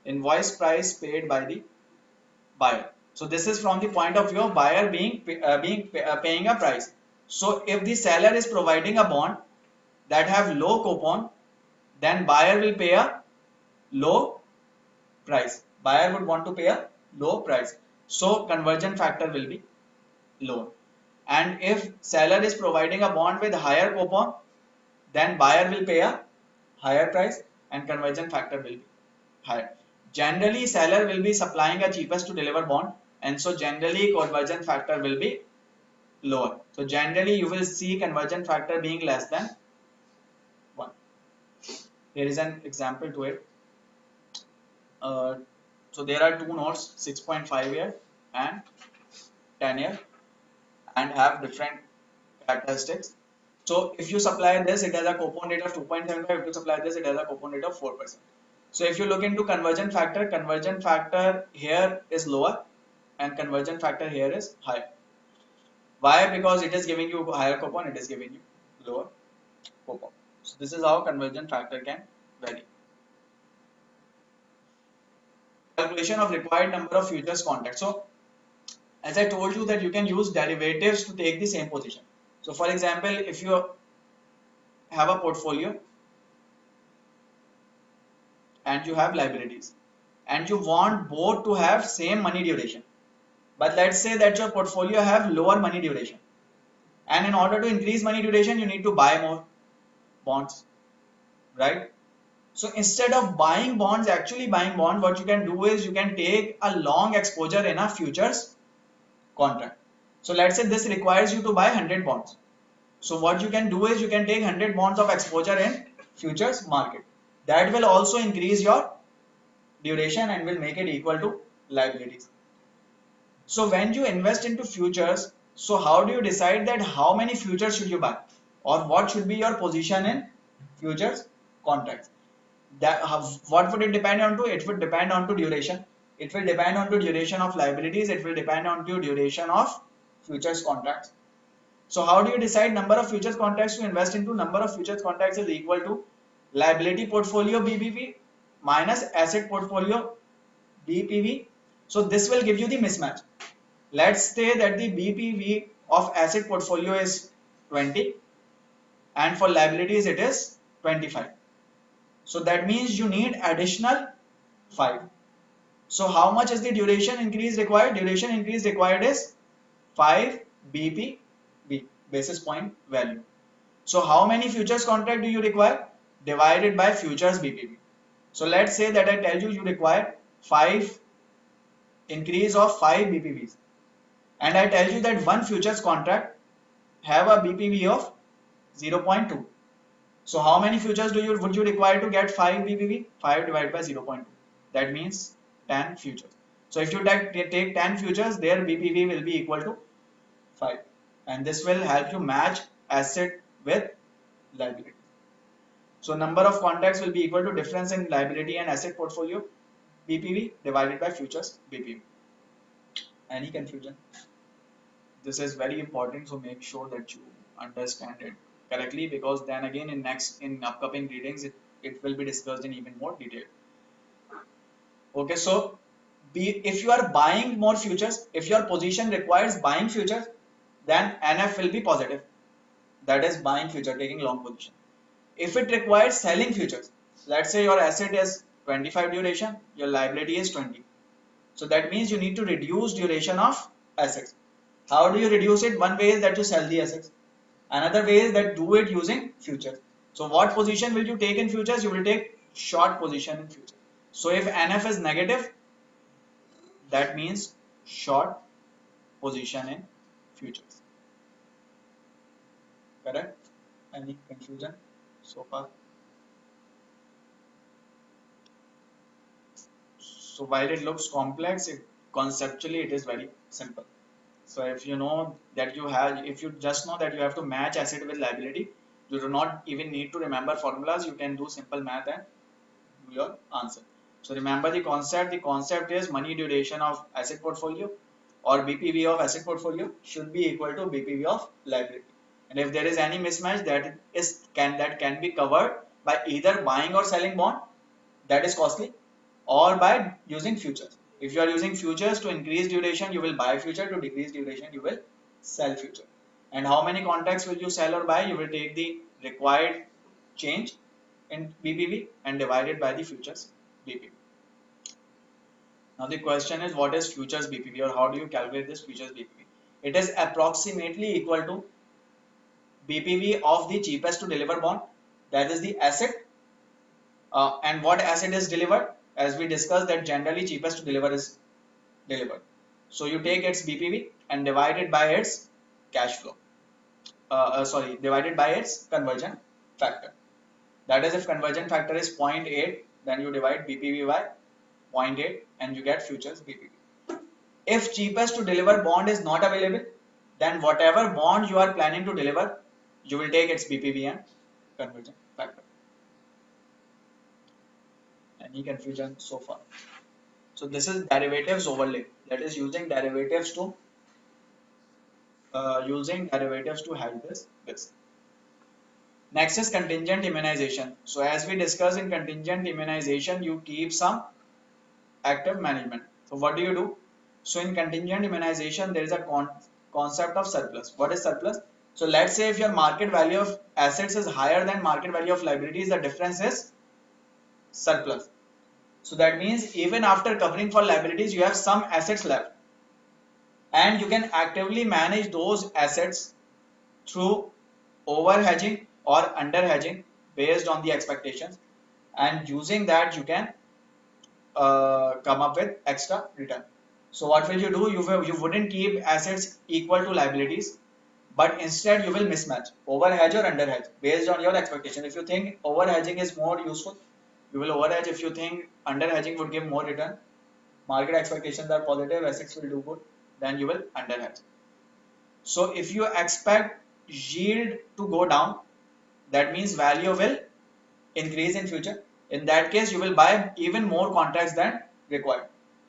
Invoice price paid by the buyer. So this is from the point of view of buyer paying a price. So if the seller is providing a bond that have low coupon, then buyer will pay a low price. Buyer would want to pay a low price. So conversion factor will be low. And if seller is providing a bond with higher coupon, then buyer will pay a higher price and conversion factor will be higher. Generally, seller will be supplying a cheapest to deliver bond, and so generally conversion factor will be lower. So generally you will see conversion factor being less than 1. Here is an example to it. So there are two notes, 6.5 year and 10 year, and have different characteristics. So if you supply this, it has a coupon rate of 2.75. If you supply this, it has a coupon rate of 4%. So if you look into conversion factor here is lower and conversion factor here is higher. Why? Because it is giving you higher coupon, it is giving you lower coupon. So this is how conversion factor can vary. Calculation of required number of futures contracts. So as I told you that you can use derivatives to take the same position. So for example, if you have a portfolio and you have liabilities and you want both to have same money duration, but let's say that your portfolio have lower money duration, and in order to increase money duration you need to buy more bonds, right? So instead of buying bonds, what you can do is you can take a long exposure in a futures contract. So let's say this requires you to buy 100 bonds. So what you can do is you can take 100 bonds of exposure in futures market. That will also increase your duration and will make it equal to liabilities. So when you invest into futures, so how do you decide that how many futures should you buy or what should be your position in futures contracts? What would it depend on to? It would depend on to duration. It will depend on to duration of liabilities. It will depend on to duration of futures contracts. So how do you decide number of futures contracts to invest into? Number of futures contracts is equal to liability portfolio BPV minus asset portfolio BPV. So this will give you the mismatch. Let's say that the BPV of asset portfolio is 20 and for liabilities it is 25. So that means you need additional 5. So how much is the duration increase required? Duration increase required is 5 BPV, basis point value. So how many futures contract do you require? Divided by futures BPV. So let's say that I tell you require 5 increase of 5 BPVs, and I tell you that one futures contract have a BPV of 0.2. So how many futures would you require to get 5 BPV? 5 divided by 0.2. That means 10 futures. So if you take 10 futures, their BPV will be equal to 5. And this will help you match asset with liability. So number of contracts will be equal to difference in liability and asset portfolio BPV divided by futures BPV. Any confusion? This is very important, so make sure that you understand it correctly, because then again in upcoming readings it will be discussed in even more detail. Okay, so if you are buying more futures, if your position requires buying futures, then NF will be positive. That is buying future, taking long position. If it requires selling futures, let's say your asset is 25 duration, your liability is 20. So that means you need to reduce duration of assets. How do you reduce it? One way is that you sell the assets. Another way is that do it using futures. So what position will you take in futures? You will take short position in futures. So if NF is negative, that means short position in futures. Correct? Any confusion so far? So while it looks complex, conceptually it is very simple. So if you know that if you just know that you have to match asset with liability, you do not even need to remember formulas. You can do simple math and do your answer. So remember the concept. The concept is money duration of asset portfolio or BPV of asset portfolio should be equal to BPV of liability. And if there is any mismatch, that can be covered by either buying or selling bond, that is costly, or by using futures. If you are using futures to increase duration, you will buy future. To decrease duration, you will sell future. And how many contracts will you sell or buy? You will take the required change in BPV and divide it by the futures BPV. Now the question is, what is futures BPV, or how do you calculate this futures BPV? It is approximately equal to BPV of the cheapest to deliver bond, that is the asset. And what asset is delivered? As we discussed, that generally cheapest to deliver is delivered. So you take its BPV and divide it by its cash flow. Divided by its conversion factor. That is, if conversion factor is 0.8, then you divide BPV by 0.8 and you get futures BPV. If cheapest to deliver bond is not available, then whatever bond you are planning to deliver, you will take its BPV and conversion factor. Any confusion so far? So this is derivatives overlay. That is using derivatives to help this. Next is contingent immunization. So as we discussed in contingent immunization, you keep some active management. So what do you do? So in contingent immunization, there is a concept of surplus. What is surplus? So let's say if your market value of assets is higher than market value of liabilities, the difference is surplus. So that means even after covering for liabilities, you have some assets left, and you can actively manage those assets through over hedging or under hedging based on the expectations, and using that you can come up with extra return. So what will you do? You wouldn't keep assets equal to liabilities, but instead you will mismatch over hedge or under hedge based on your expectation. If you think over hedging is more useful, you will over hedge. If you think under hedging would give more return, market expectations are positive, assets will do good, then you will under hedge. So if you expect yield to go down, that means value will increase in future. In that case, you will buy even more contracts than required.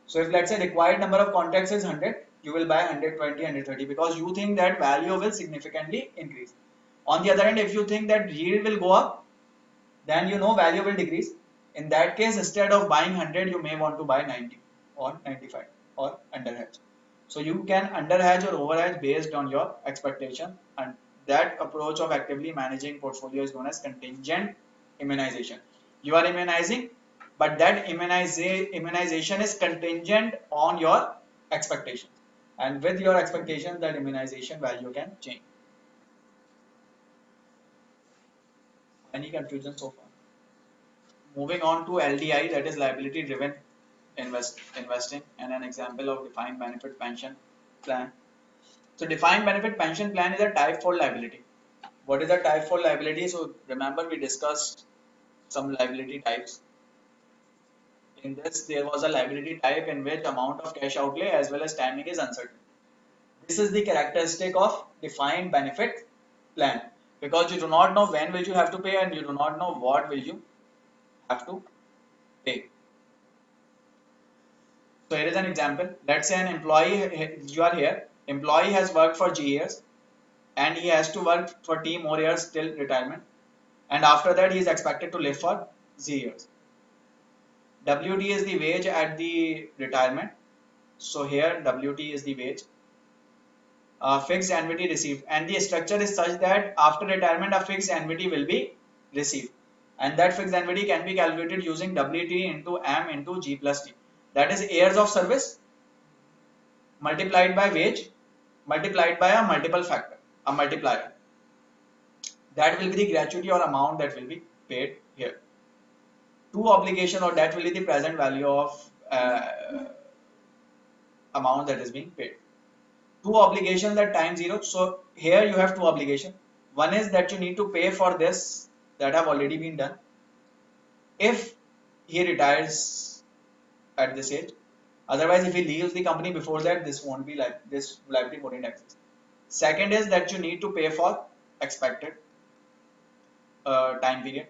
So if let's say required number of contracts is 100, you will buy 120, 130 because you think that value will significantly increase. On the other hand, if you think that yield will go up, then you know value will decrease. In that case, instead of buying 100, you may want to buy 90 or 95 or under hedge. So you can under hedge or over hedge based on your expectation, and that approach of actively managing portfolio is known as contingent immunization. You are immunizing, but that immunization is contingent on your expectations, and with your expectation, that immunization value can change. Any confusion so far? Moving on to LDI, that is liability driven investing, and an example of defined benefit pension plan. So defined benefit pension plan is a type 4 liability. What is a type 4 liability? So remember we discussed some liability types. In this, there was a liability type in which amount of cash outlay as well as timing is uncertain. This is the characteristic of defined benefit plan, because you do not know when will you have to pay and you do not know what will you have to pay. So here is an example. Let's say an employee, you are here, employee has worked for G years and he has to work for T more years till retirement, and after that he is expected to live for Z years. WT is the wage at the retirement. So here WT is the wage. Fixed annuity received, and the structure is such that after retirement a fixed annuity will be received, and that fixed annuity can be calculated using WT into M into G plus T. That is years of service multiplied by wage multiplied by a multiple factor, a multiplier. That will be the gratuity or amount that will be paid here. To obligation, or that will be the present value of amount that is being paid. Two obligations at time zero. So here you have two obligations. One is that you need to pay for this that have already been done if he retires at this age. Otherwise, if he leaves the company before that, this won't be like this liability won't exist. Second is that you need to pay for expected time period.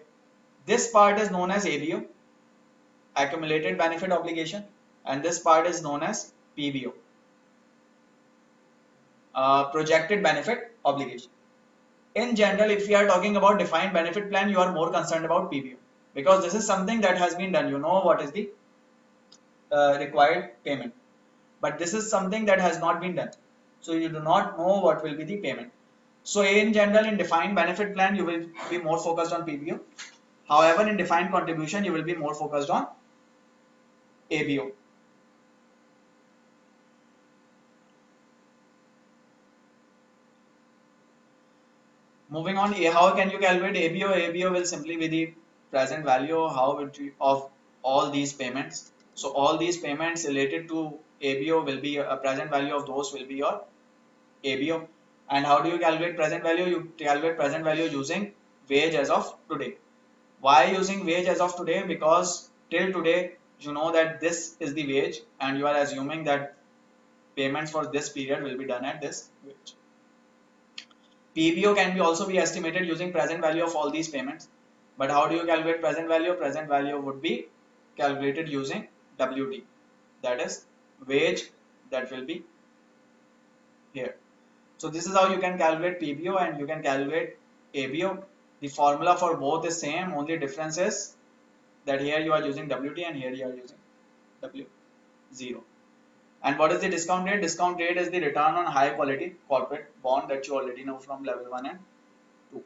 This part is known as ABO, accumulated benefit obligation, and this part is known as PBO, projected benefit obligation. In general, if we are talking about defined benefit plan, you are more concerned about PBO because this is something that has been done. You know what is the required payment, but this is something that has not been done, so you do not know what will be the payment. So in general, in defined benefit plan, you will be more focused on PBO. However, in defined contribution, you will be more focused on ABO. Moving on, how can you calculate ABO? ABO will simply be the present value of all these payments. So all these payments related to ABO will be a present value of those will be your ABO. And how do you calculate present value? You calculate present value using wage as of today. Why using wage as of today? Because till today you know that this is the wage and you are assuming that payments for this period will be done at this wage. PBO can be also be estimated using present value of all these payments. But how do you calculate present value? Present value would be calculated using WT, that is wage that will be here. So this is how you can calculate PBO and you can calculate ABO. The formula for both is same, only difference is that here you are using WT and here you are using W0. And what is the discount rate? Discount rate is the return on high quality corporate bond that you already know from level 1 and 2.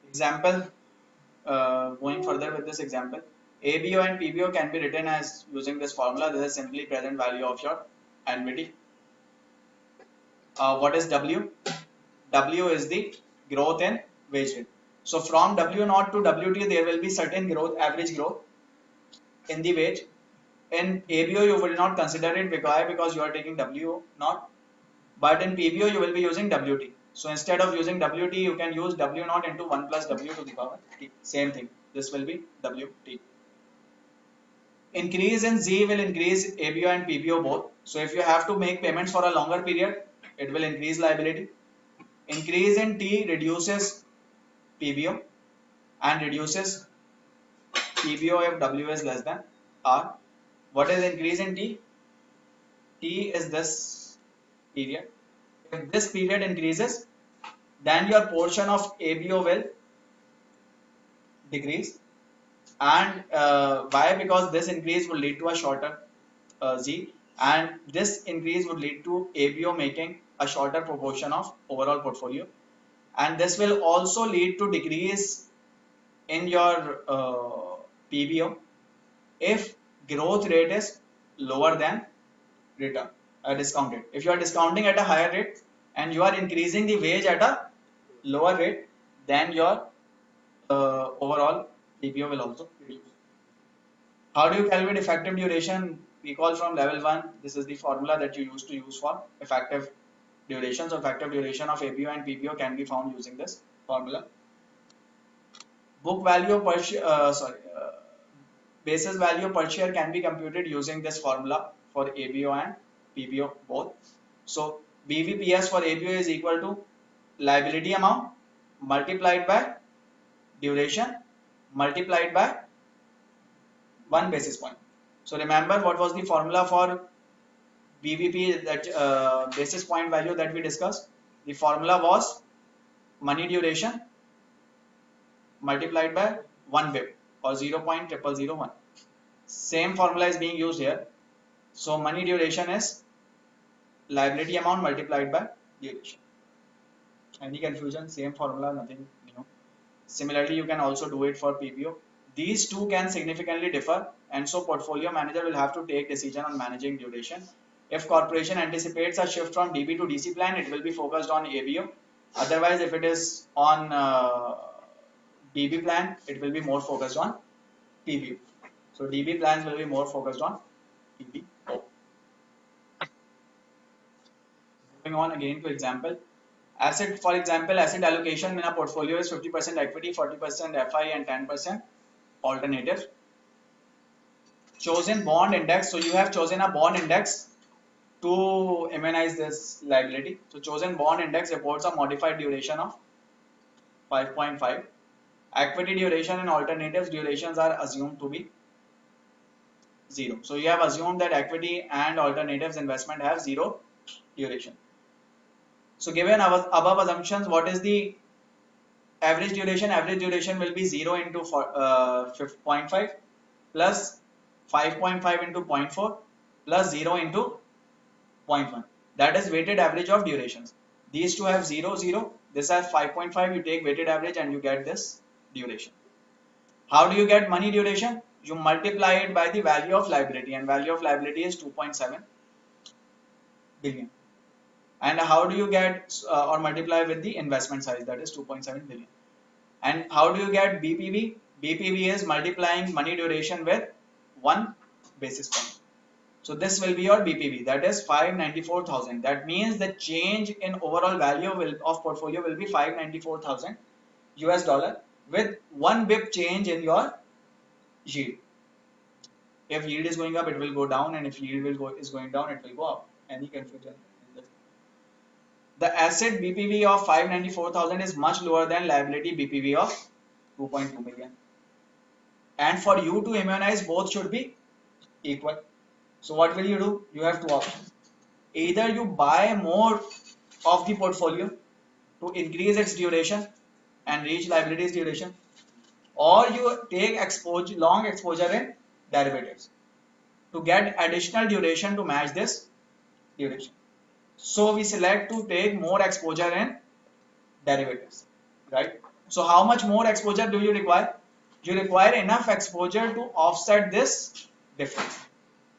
Example, going further with this example, ABO and PBO can be written as using this formula. This is simply present value of your annuity. What is W? W is the growth in wage rate. So from W0 to WT there will be certain growth, average growth in the wage. In ABO you will not consider it because you are taking W0, but in PBO you will be using WT. So instead of using WT you can use W0 into 1 plus W to the power T. Same thing. This will be WT. Increase in Z will increase ABO and PBO both. So if you have to make payments for a longer period, it will increase liability. Increase in T reduces PBO and reduces PBO if W is less than R. What is increase in T? T is this period. If this period increases, then your portion of ABO will decrease. And why? Because this increase will lead to a shorter Z, and this increase would lead to ABO making a shorter proportion of overall portfolio, and this will also lead to decrease in your PBO if growth rate is lower than return discount rate. If you are discounting at a higher rate and you are increasing the wage at a lower rate, then your overall PBO will also reduce. How do you calculate effective duration? Recall from level 1. This is the formula that you used to use for effective duration. So effective duration of ABO and PBO can be found using this formula. Book value per share, basis value per share can be computed using this formula for ABO and PBO both. So BVPS for ABO is equal to liability amount multiplied by duration multiplied by 1 basis point. So remember what was the formula for BVP, that basis point value that we discussed? The formula was money duration multiplied by 1 bip or 0.0001. Same formula is being used here. So money duration is liability amount multiplied by duration. Any confusion? Same formula, nothing new. Similarly, you can also do it for PPO. These two can significantly differ, and so portfolio manager will have to take decision on managing duration. If corporation anticipates a shift from DB to DC plan, it will be focused on ABO. Otherwise, if it is on DB plan, it will be more focused on PBO. So DB plans will be more focused on PBO. Moving on again to example. Asset, for example, asset allocation in a portfolio is 50% equity, 40% FI, and 10% alternative. Chosen bond index. So you have chosen a bond index to immunize this liability. So chosen bond index reports a modified duration of 5.5. Equity duration and alternatives durations are assumed to be 0. So you have assumed that equity and alternatives investment have 0 duration. So given above assumptions, what is the average duration? Average duration will be 0 into 0.5 plus 5.5 into 0.4 plus 0 into 0.1. That is weighted average of durations. These two have 0, 0. This has 5.5. You take weighted average and you get this duration. How do you get money duration? You multiply it by the value of liability, and value of liability is 2.7 billion. And how do you get or multiply with the investment size, that is 2.7 billion. And how do you get BPV? BPV is multiplying money duration with 1 basis point. So this will be your BPV, that is 594,000. That means the change in overall value of portfolio will be 594,000 US dollar with 1 bip change in your yield. If yield is going up, it will go down, and if yield is going down, it will go up. Any confusion? The asset BPV of 594,000 is much lower than liability BPV of 2.2 million. And for you to immunize, both should be equal. So what will you do? You have two options. Either you buy more of the portfolio to increase its duration and reach liabilities duration, or you take long exposure in derivatives to get additional duration to match this duration. So we select to take more exposure in derivatives, right? So how much more exposure do you require? You require enough exposure to offset this difference.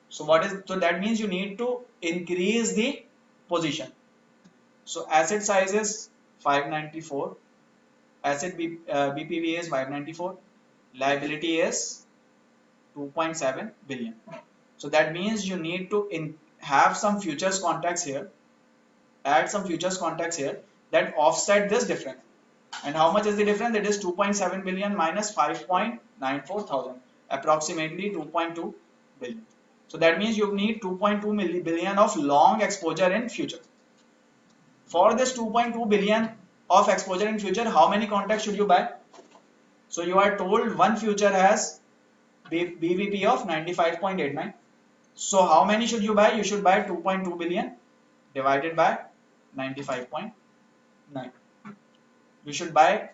So that means you need to increase the position. So asset size is 594, asset BPV is 594, liability is 2.7 billion. So that means you need to have some futures contracts here, add some futures contracts here that offset this difference. And how much is the difference? It is 2.7 billion minus 5.94 thousand, approximately 2.2 billion. So that means you need 2.2 billion of long exposure in future. For this 2.2 billion of exposure in future, how many contracts should you buy? So you are told one future has BVP of 95.89. So how many should you buy? You should buy 2.2 billion divided by 95.9. You should buy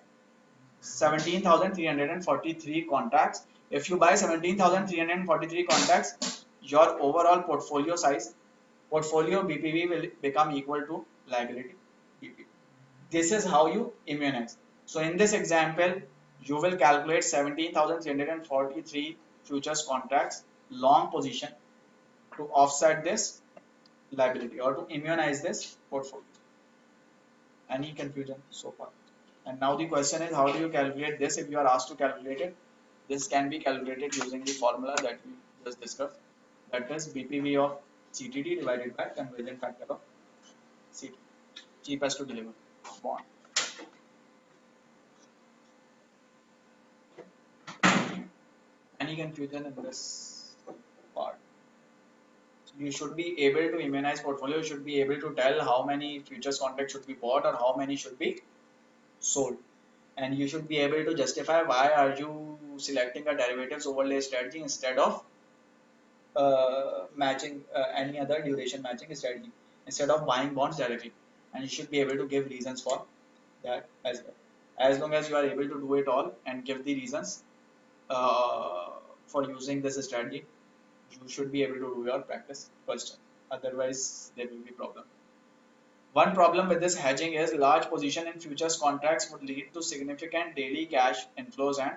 17,343 contracts. If you buy 17,343 contracts, your overall portfolio size, portfolio BPV will become equal to liability BPV. This is how you immunize. So in this example, you will calculate 17,343 futures contracts long position to offset this liability or to immunize this portfolio. Any confusion so far? And now the question is, how do you calculate this? If you are asked to calculate it, this can be calculated using the formula that we just discussed. That is BPV of CTD divided by conversion factor of CT. Cheapest to deliver bond. Any confusion in this part? You should be able to immunize portfolio. You should be able to tell how many futures contracts should be bought or how many should be sold. And you should be able to justify why are you selecting a derivatives overlay strategy instead of matching any other duration matching strategy instead of buying bonds directly, and you should be able to give reasons for that as well. As long as you are able to do it all and give the reasons uh, for using this strategy, you should be able to do your practice first. Otherwise, there will be problem. One problem with this hedging is large position in futures contracts would lead to significant daily cash inflows and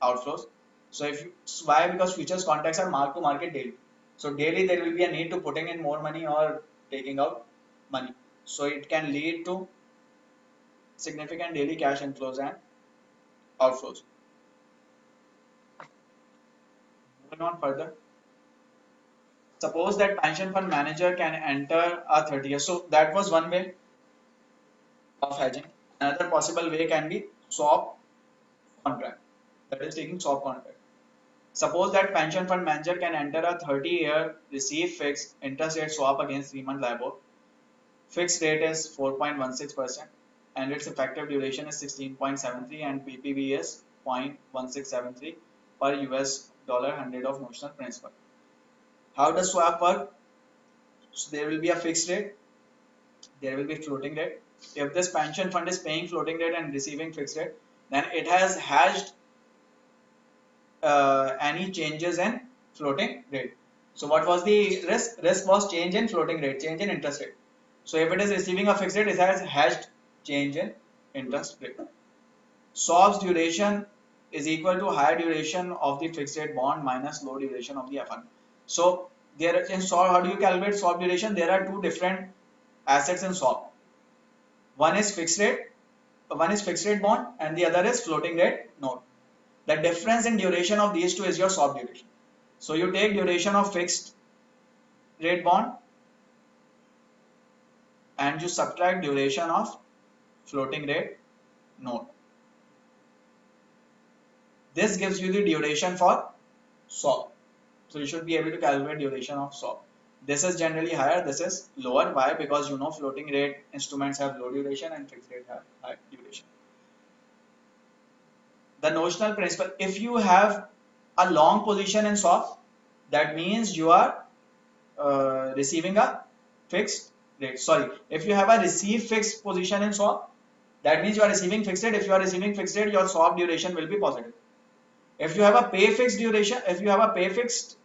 outflows. So if you, why? Because futures contracts are mark to market daily. So daily there will be a need to putting in more money or taking out money. So it can lead to significant daily cash inflows and outflows. Moving on further. Suppose that pension fund manager can enter a 30 year. So that was one way of hedging. Another possible way can be swap contract. That is taking swap contract. Suppose that pension fund manager can enter a 30-year receive fixed interest rate swap against 3-month LIBOR. Fixed rate is 4.16% and its effective duration is 16.73 and PPV is 0.1673 per US dollar 100 of notional principal. How does swap work? So there will be a fixed rate, there will be floating rate. If this pension fund is paying floating rate and receiving fixed rate, then it has hedged any changes in floating rate. So what was the risk? Risk was change in floating rate, change in interest rate. So if it is receiving a fixed rate, it has hedged change in interest rate. Swap's duration is equal to higher duration of the fixed rate bond minus low duration of the fund. So there in swap, how do you calculate swap duration? There are two different assets in swap. One is fixed rate bond, and the other is floating rate note. The difference in duration of these two is your swap duration. So you take duration of fixed rate bond and you subtract duration of floating rate note. This gives you the duration for swap. So you should be able to calculate duration of swap. This is generally higher, this is lower. Why? Because you know floating rate instruments have low duration and fixed rate have high duration. The notional principal, if you have a long position in swap, that means you are receiving a fixed rate. Sorry, if you have a receive fixed position in swap, that means you are receiving fixed rate. If you are receiving fixed rate, your swap duration will be positive. If you have a pay fixed duration, if you have a pay fixed,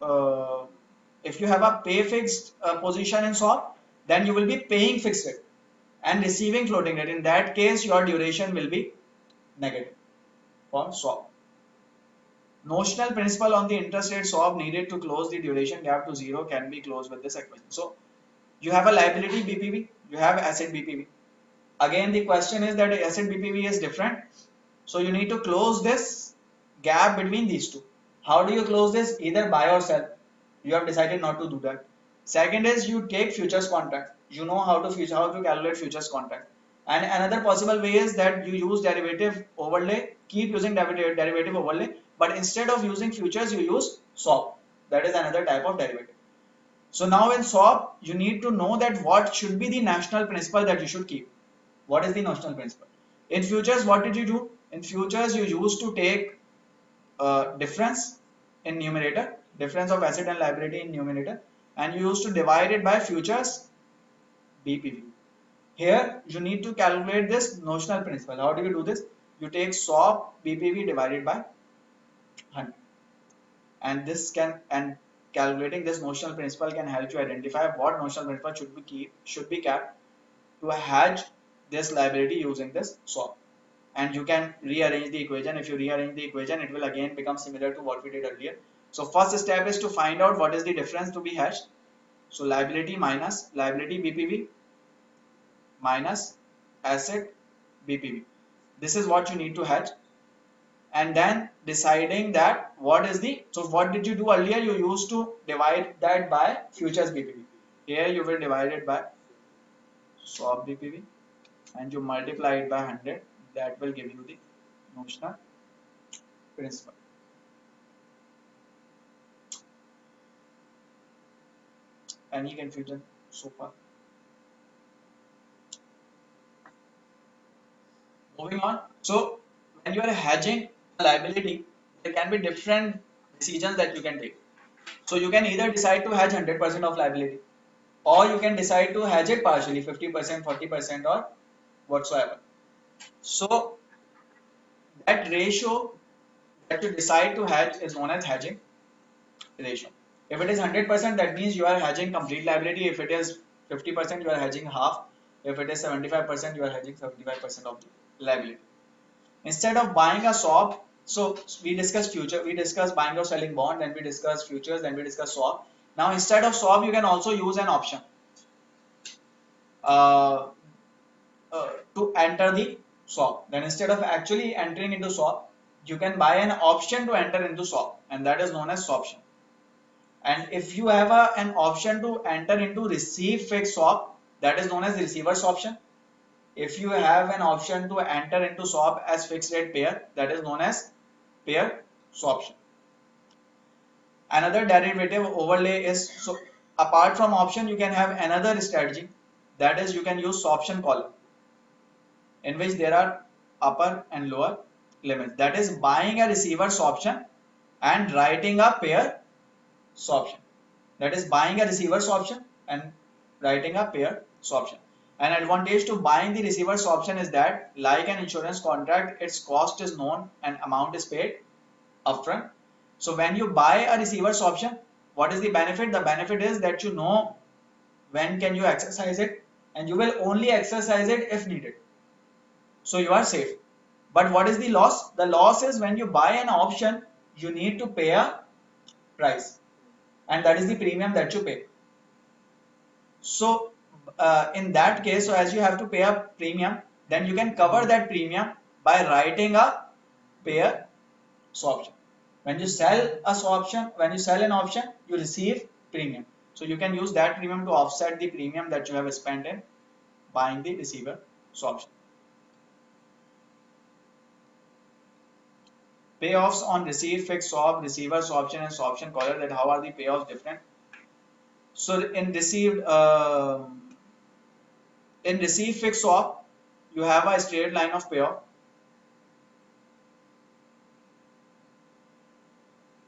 uh, if you have a pay fixed position in swap, then you will be paying fixed rate and receiving floating rate. In that case, your duration will be negative for swap. Notional principal on the interest rate swap needed to close the duration gap to zero can be closed with this equation. So you have a liability BPV, you have asset BPV. Again, the question is that asset BPV is different. So you need to close this gap between these two. How do you close this? Either buy or sell. You have decided not to do that. Second is you take futures contract. You know how to calculate futures contract. And another possible way is that you use derivative overlay. Keep using derivative overlay, but instead of using futures, you use swap. That is another type of derivative. So now in swap, you need to know that what should be the national principal that you should keep. What is the notional principal? In futures, what did you do? In futures, you used to take difference in numerator, difference of asset and liability in numerator, and you used to divide it by futures BPV. Here, you need to calculate this notional principal. How do you do this? You take swap BPV divided by 100, and calculating this notional principal can help you identify what notional principal should be kept to hedge this liability using this swap. And you can rearrange the equation. If you rearrange the equation, it will again become similar to what we did earlier. So first step is to find out what is the difference to be hedged. So liability minus liability BPV minus asset BPV. This is what you need to hedge. And then deciding that what is the, so what did you do earlier? You used to divide that by futures BPV. Here you will divide it by swap BPV and you multiply it by 100. That will give you the notional principal. Any confusion so far? Moving on. So when you are hedging a liability, there can be different decisions that you can take. So you can either decide to hedge 100% of liability, or you can decide to hedge it partially, 50%, 40%, or whatsoever. So that ratio that you decide to hedge is known as hedging ratio. If it is 100%, that means you are hedging complete liability. If it is 50%, you are hedging half. If it is 75%, you are hedging 75% of the liability. Instead of buying a swap, so we discussed future, we discussed buying or selling bond, then we discussed futures, then we discussed swap. Now instead of swap, you can also use an option uh, to enter the swap. Then instead of actually entering into swap, you can buy an option to enter into swap, and that is known as swaption. And if you have an option to enter into receive fixed swap, that is known as receiver's option. If you have an option to enter into swap as fixed rate pair, that is known as pair swaption. Another derivative overlay is, so apart from option, you can have another strategy, that is you can use swaption collar, in which there are upper and lower limits. That is buying a receiver's option and writing a pair swaption. That is buying a receiver's option and writing a pair swaption. An advantage to buying the receiver's option is that, like an insurance contract, its cost is known and amount is paid upfront. So when you buy a receiver's option, what is the benefit? The benefit is that you know when can you exercise it, and you will only exercise it if needed. So you are safe. But what is the loss? The loss is when you buy an option, you need to pay a price, and that is the premium that you pay. So in that case, so as you have to pay a premium, then you can cover that premium by writing a pair swaption. When you sell a swaption, when you sell an option, you receive premium. So you can use that premium to offset the premium that you have spent in buying the receiver swaption. Payoffs on receive fixed swap, receiver swaption, and swaption collar. That how are the payoffs different? So in receive fixed swap, you have a straight line of payoff.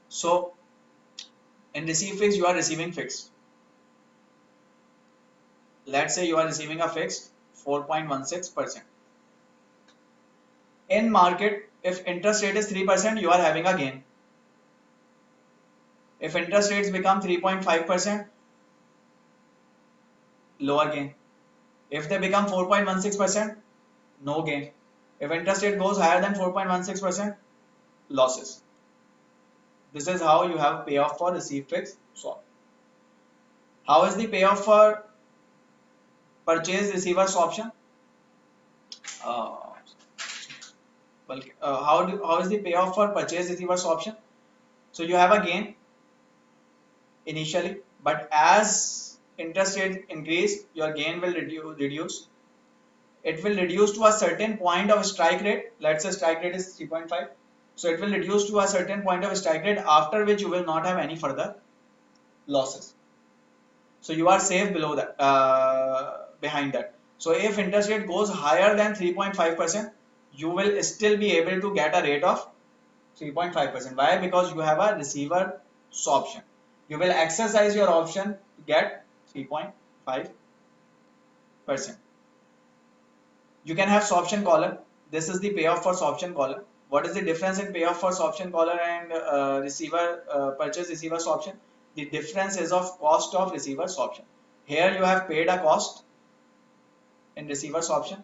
So in receive fixed, you are receiving fixed. Let's say you are receiving a fixed 4.16%. In market, if interest rate is 3%, you are having a gain. If interest rates become 3.5%, lower gain. If they become 4.16%, no gain. If interest rate goes higher than 4.16%, losses. This is how you have payoff for receive fixed swap. How is the payoff for purchase receiver swaption? How is the payoff for purchase receiver swaption? So you have a gain initially, but as interest rate increase, your gain will reduce. It will reduce to a certain point of strike rate. Let's say strike rate is 3.5. So it will reduce to a certain point of strike rate, after which you will not have any further losses. So you are safe below that, behind that. So if interest rate goes higher than 3.5%, you will still be able to get a rate of 3.5%. Why? Because you have a receiver swaption. You will exercise your option to get 3.5%. You can have swaption collar. This is the payoff for swaption collar. What is the difference in payoff for swaption collar and purchase receiver swaption? The difference is of cost of receiver swaption. Here you have paid a cost in receiver swaption.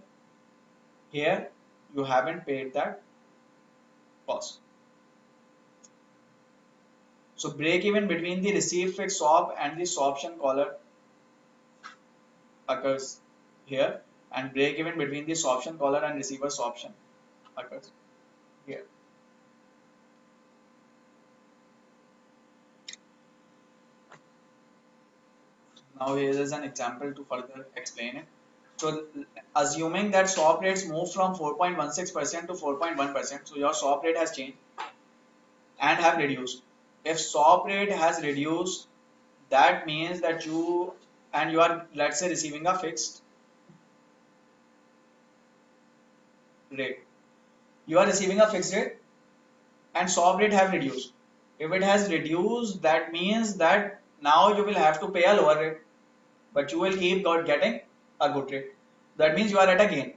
Here you haven't paid that cost. So break even between the receive fixed swap and the swaption collar occurs here, and break even between the swaption collar and receiver swaption occurs here. Now here is an example to further explain it. So assuming that swap rates move from 4.16% to 4.1%, so your swap rate has changed and have reduced. If swap rate has reduced, that means that you are, let's say, receiving a fixed rate. You are receiving a fixed rate and swap rate have reduced. If it has reduced, that means that now you will have to pay a lower rate, but you will keep getting a good rate. That means you are at a gain.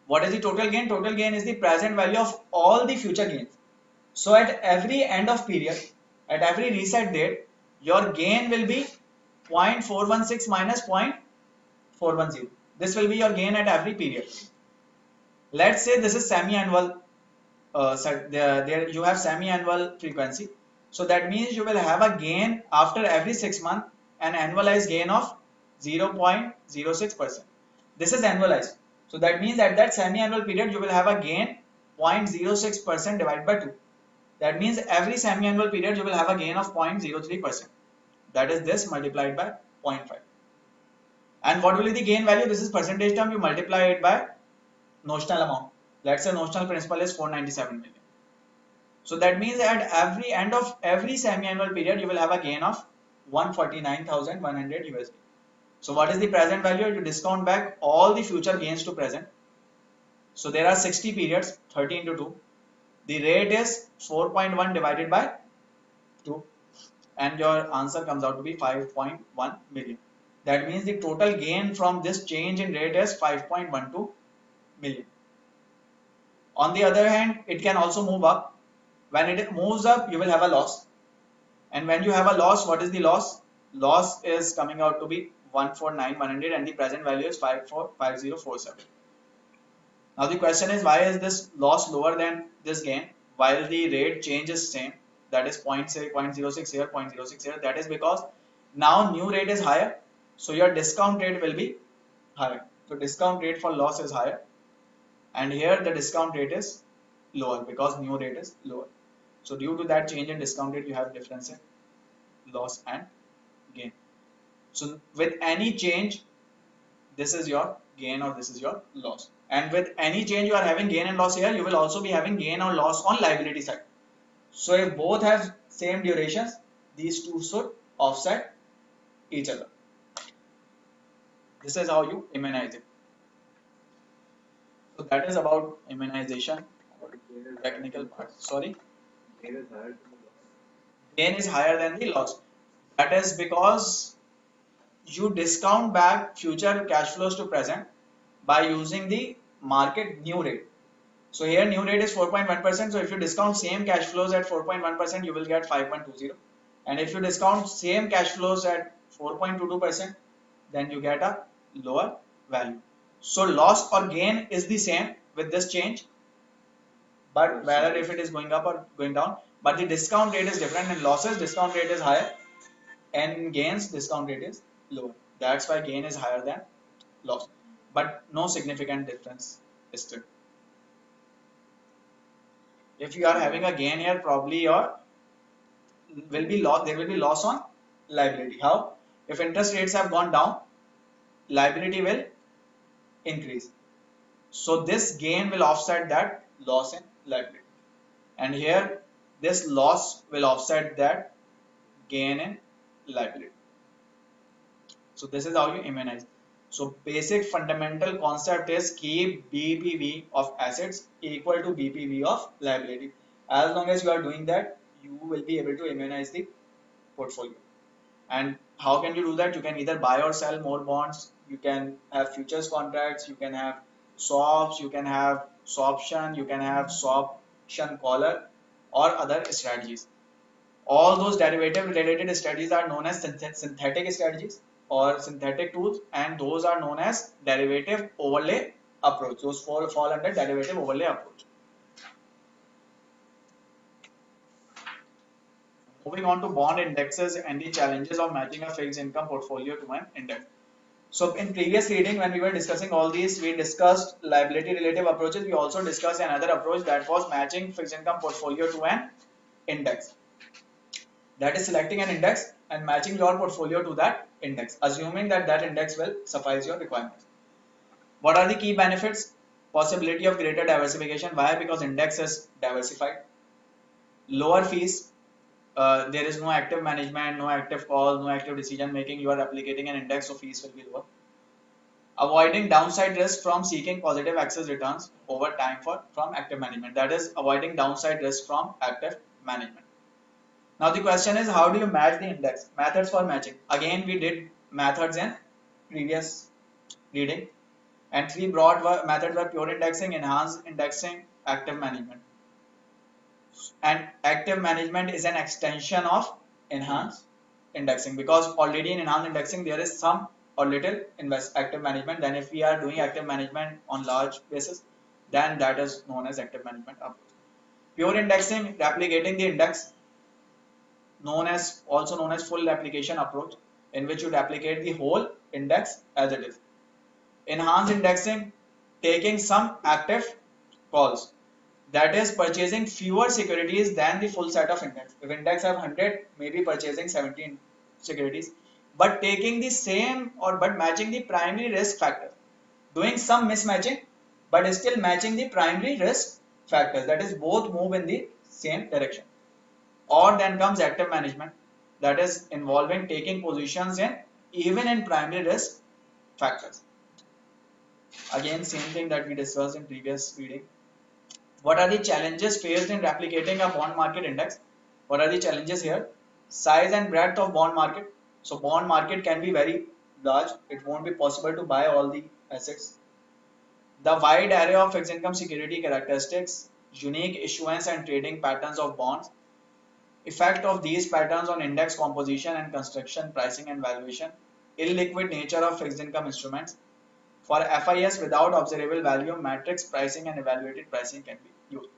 What is the total gain? Total gain is the present value of all the future gains. So at every end of period, at every reset date, your gain will be 0.416 minus 0.410. This will be your gain at every period. Let's say this is semi-annual. There you have semi-annual frequency. So that means you will have a gain after every 6 months, an annualized gain of 0.06%. This is annualized. So that means at that semi-annual period you will have a gain 0.06% divided by 2. That means every semi-annual period you will have a gain of 0.03%. That is this multiplied by 0.5. And what will be the gain value? This is percentage term. You multiply it by notional amount. Let's say notional principal is 497 million. So that means at every end of every semi-annual period, you will have a gain of 149,100 USD. So what is the present value? You discount back all the future gains to present. So there are 60 periods, 30 into 2. The rate is 4.1 divided by 2. And your answer comes out to be 5.1 million. That means the total gain from this change in rate is 5.12 million. On the other hand, it can also move up. When it moves up, you will have a loss. And when you have a loss, what is the loss? Loss is coming out to be 149,100 and the present value is 545047. Now the question is, why is this loss lower than this gain while the rate change is same? That is 0.06 here, 0.06 here. That is because now new rate is higher. So your discount rate will be higher. So discount rate for loss is higher. And here the discount rate is lower because new rate is lower. So due to that change in discount rate, you have difference in loss and gain. So with any change, this is your gain or this is your loss. And with any change you are having gain and loss here, you will also be having gain or loss on liability side. So if both have same durations, these two should offset each other. This is how you immunize it. So that is about immunization. Technical part. Sorry. Gain is higher than the loss. That is because you discount back future cash flows to present by using the market new rate. So here new rate is 4.1%. So if you discount same cash flows at 4.1%, you will get 5.20. And if you discount same cash flows at 4.22%, then you get a lower value. So loss or gain is the same with this change, but whether if it is going up or going down, but the discount rate is different. In losses, discount rate is higher, and in gains, discount rate is lower. That's why gain is higher than loss, but no significant difference is still. If you are having a gain here, probably your will be loss. There will be loss on liability. How? If interest rates have gone down, liability will increase. So this gain will offset that loss in liability. And here this loss will offset that gain in liability. So this is how you immunize. So basic fundamental concept is keep BPV of assets equal to BPV of liability. As long as you are doing that, you will be able to immunize the portfolio. And how can you do that? You can either buy or sell more bonds. You can have futures contracts. You can have swaps. You can have swaption. You can have swaption collar or other strategies. All those derivative related strategies are known as synthetic strategies or synthetic tools, and those are known as derivative overlay approach. Those fall under derivative overlay approach. Moving on to bond indexes and the challenges of matching a fixed income portfolio to an index. So in previous reading, when we were discussing all these, we discussed liability relative approaches. We also discussed another approach, that was matching fixed income portfolio to an index. That is selecting an index and matching your portfolio to that index, assuming that that index will suffice your requirements. What are the key benefits? Possibility of greater diversification. Why? Because index is diversified. Lower fees. There is no active management, no active call, no active decision making. You are applicating an index, so fees will be lower. Avoiding downside risk from seeking positive excess returns over time from active management. That is avoiding downside risk from active management. Now the question is, how do you match the index? Methods for matching. Again, we did methods in previous reading, and three broad methods were pure indexing, enhanced indexing, active management. And active management is an extension of enhanced indexing, because already in enhanced indexing there is some or little active management. Then if we are doing active management on large basis, then that is known as active management approach. Pure indexing, replicating the index, also known as full replication approach, in which you replicate the whole index as it is. Enhanced indexing, taking some active calls, that is purchasing fewer securities than the full set of index. If index have 100, maybe purchasing 17 securities, but taking the same or but matching the primary risk factor, doing some mismatching, but still matching the primary risk factors, that is both move in the same direction. Or then comes active management, that is involving taking positions in even in primary risk factors. Again, same thing that we discussed in previous reading. What are the challenges faced in replicating a bond market index? What are the challenges here? Size and breadth of bond market. So bond market can be very large. It won't be possible to buy all the assets. The wide array of fixed income security characteristics, unique issuance and trading patterns of bonds, effect of these patterns on index composition and construction, pricing and valuation, illiquid nature of fixed income instruments. For FIS without observable value, matrix pricing and evaluated pricing can be used.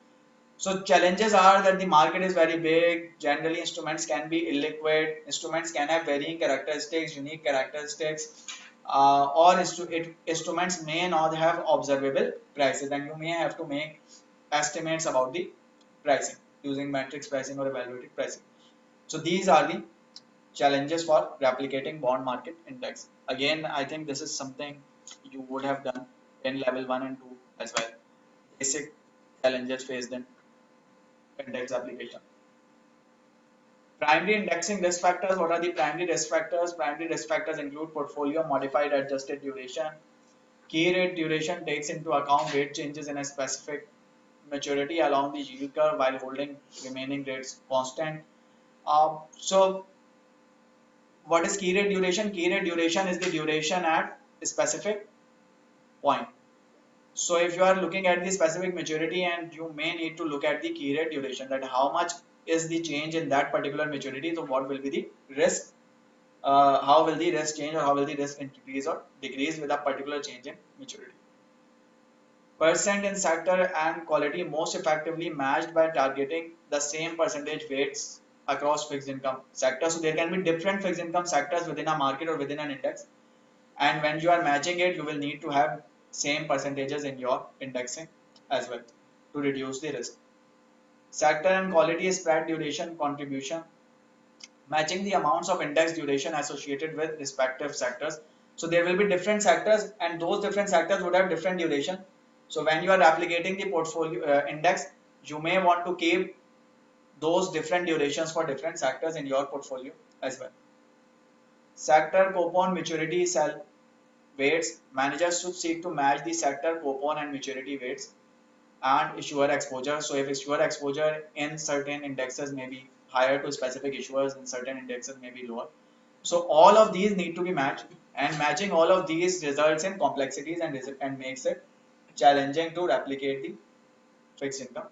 So challenges are that the market is very big. Generally, instruments can be illiquid. Instruments can have varying characteristics, unique characteristics, or instruments may not have observable prices, and you may have to make estimates about the pricing using matrix pricing or evaluated pricing. So these are the challenges for replicating bond market index. Again, I think this is something you would have done in level 1 and 2 as well. Basic challenges faced in index application. Primary indexing risk factors. What are the primary risk factors? Primary risk factors include portfolio modified adjusted duration. Key rate duration takes into account rate changes in a specific maturity along the yield curve while holding remaining rates constant. So what is key rate duration? Key rate duration is the duration at a specific point. So if you are looking at the specific maturity, and you may need to look at the key rate duration, that how much is the change in that particular maturity, so what will be the risk, how will the risk change, or how will the risk increase or decrease with a particular change in maturity. Percent in sector and quality most effectively matched by targeting the same percentage weights across fixed income sectors. So there can be different fixed income sectors within a market or within an index, and when you are matching it, you will need to have same percentages in your indexing as well to reduce the risk. Sector and quality spread duration contribution, matching the amounts of index duration associated with respective sectors. So there will be different sectors, and those different sectors would have different duration. So when you are replicating the portfolio index, you may want to keep those different durations for different sectors in your portfolio as well. Sector coupon maturity cell weights. Managers should seek to match the sector coupon and maturity weights and issuer exposure. So if issuer exposure in certain indexes may be higher to specific issuers, in certain indexes may be lower. So all of these need to be matched, and matching all of these results in complexities and makes it challenging to replicate the fixed income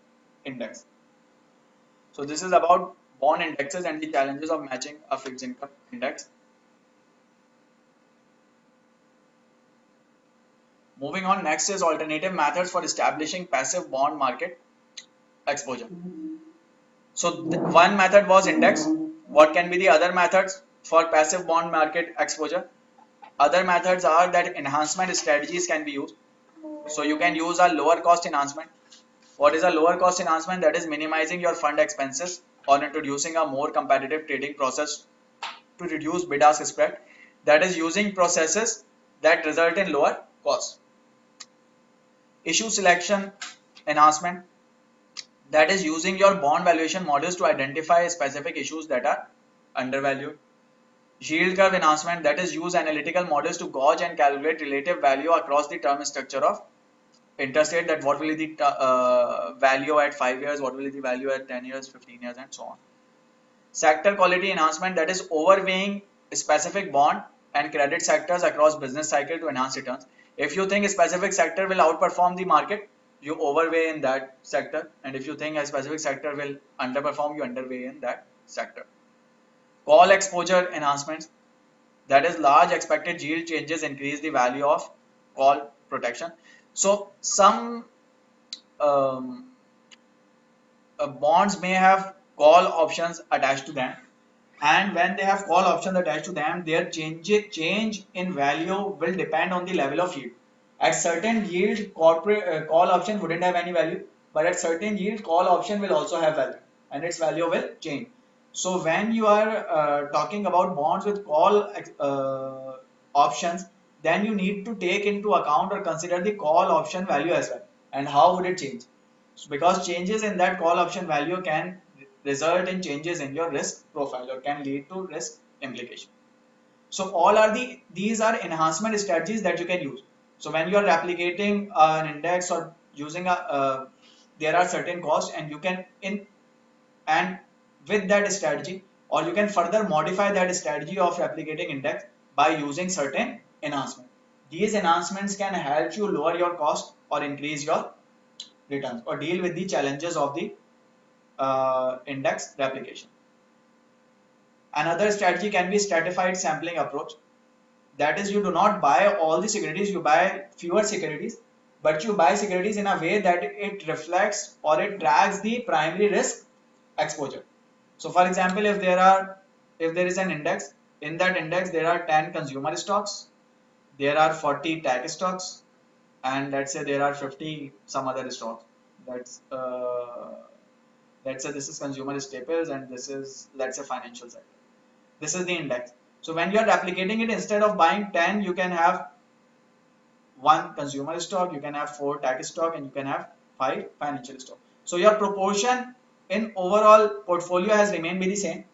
index. So this is about bond indexes and the challenges of matching a fixed income index. Moving on, next is alternative methods for establishing passive bond market exposure. So one method was index. What can be the other methods for passive bond market exposure? Other methods are that enhancement strategies can be used. So you can use a lower cost enhancement. What is a lower cost enhancement? That is minimizing your fund expenses or introducing a more competitive trading process to reduce bid-ask spread. That is using processes that result in lower cost. Issue selection enhancement, that is using your bond valuation models to identify specific issues that are undervalued. Yield curve enhancement, that is use analytical models to gauge and calculate relative value across the term structure of interest rate, that what will be the value at 5 years, what will be the value at 10 years, 15 years, and so on. Sector quality enhancement, that is overweighing specific bond and credit sectors across business cycle to enhance returns. If you think a specific sector will outperform the market, you overweigh in that sector, and if you think a specific sector will underperform, you underweigh in that sector. Call exposure enhancements, that is large expected yield changes increase the value of call protection. So some um, bonds may have call options attached to them, and when they have call options attached to them, their change in value will depend on the level of yield. At certain yield, corporate call option wouldn't have any value, but at certain yield, call option will also have value, and its value will change. So when you are talking about bonds with call options, then you need to take into account or consider the call option value as well, and how would it change. So because changes in that call option value can result in changes in your risk profile or can lead to risk implication. So all are these are enhancement strategies that you can use. So when you are replicating an index or using there are certain costs, and you can and with that strategy, or you can further modify that strategy of replicating index by using certain enhancement. These enhancements can help you lower your cost or increase your returns or deal with the challenges of the index replication. Another strategy can be stratified sampling approach. That is, you do not buy all the securities, you buy fewer securities, but you buy securities in a way that it reflects or it tracks the primary risk exposure. So for example, if there is an index, in that index there are 10 consumer stocks, there are 40 tech stocks, and let's say there are 50 some other stocks. That's let's say this is consumer staples, and this is, let's say, financial sector. This is the index. So when you are replicating it, instead of buying 10, you can have one consumer stock, you can have 4 tech stock, and you can have 5 financial stock. So your proportion in overall portfolio has remained be the same.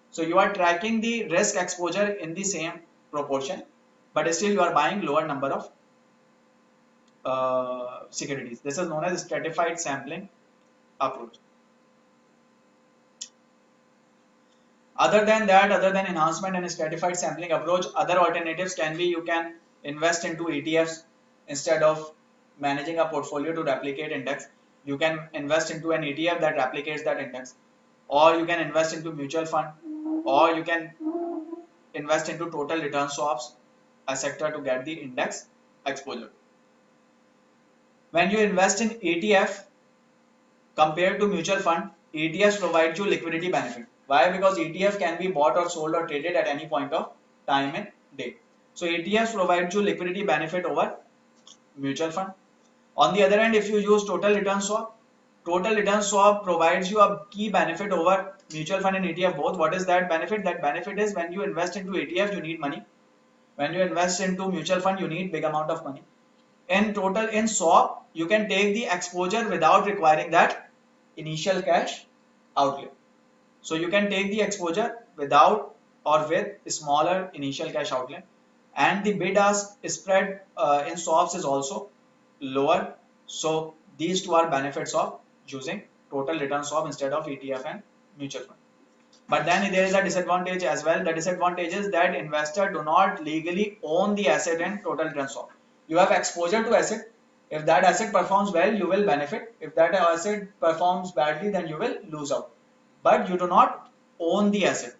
So you are tracking the risk exposure in the same proportion, but still you are buying lower number of securities. This is known as stratified sampling approach. Other than that, other than enhancement and stratified sampling approach, other alternatives can be, you can invest into ETFs instead of managing a portfolio to replicate index. You can invest into an ETF that replicates that index, or you can invest into mutual fund, or you can invest into total return swaps, a sector to get the index exposure. When you invest in ETF compared to mutual fund, ETFs provide you liquidity benefit. Why? Because ETF can be bought or sold or traded at any point of time and day. So ETFs provide you liquidity benefit over mutual fund. On the other hand, if you use total return swap provides you a key benefit over mutual fund and ETF both. What is that benefit? That benefit is, when you invest into ETF, you need money. When you invest into mutual fund, you need big amount of money. In swap, you can take the exposure without requiring that initial cash outlay. So you can take the exposure without or with smaller initial cash outlay, and the bid ask spread in swaps is also lower. So these two are benefits of using total return swap instead of ETF and mutual fund. But then there is a disadvantage as well. The disadvantage is that investors do not legally own the asset in total return swap. You have exposure to asset. If that asset performs well, you will benefit. If that asset performs badly, then you will lose out. But you do not own the asset,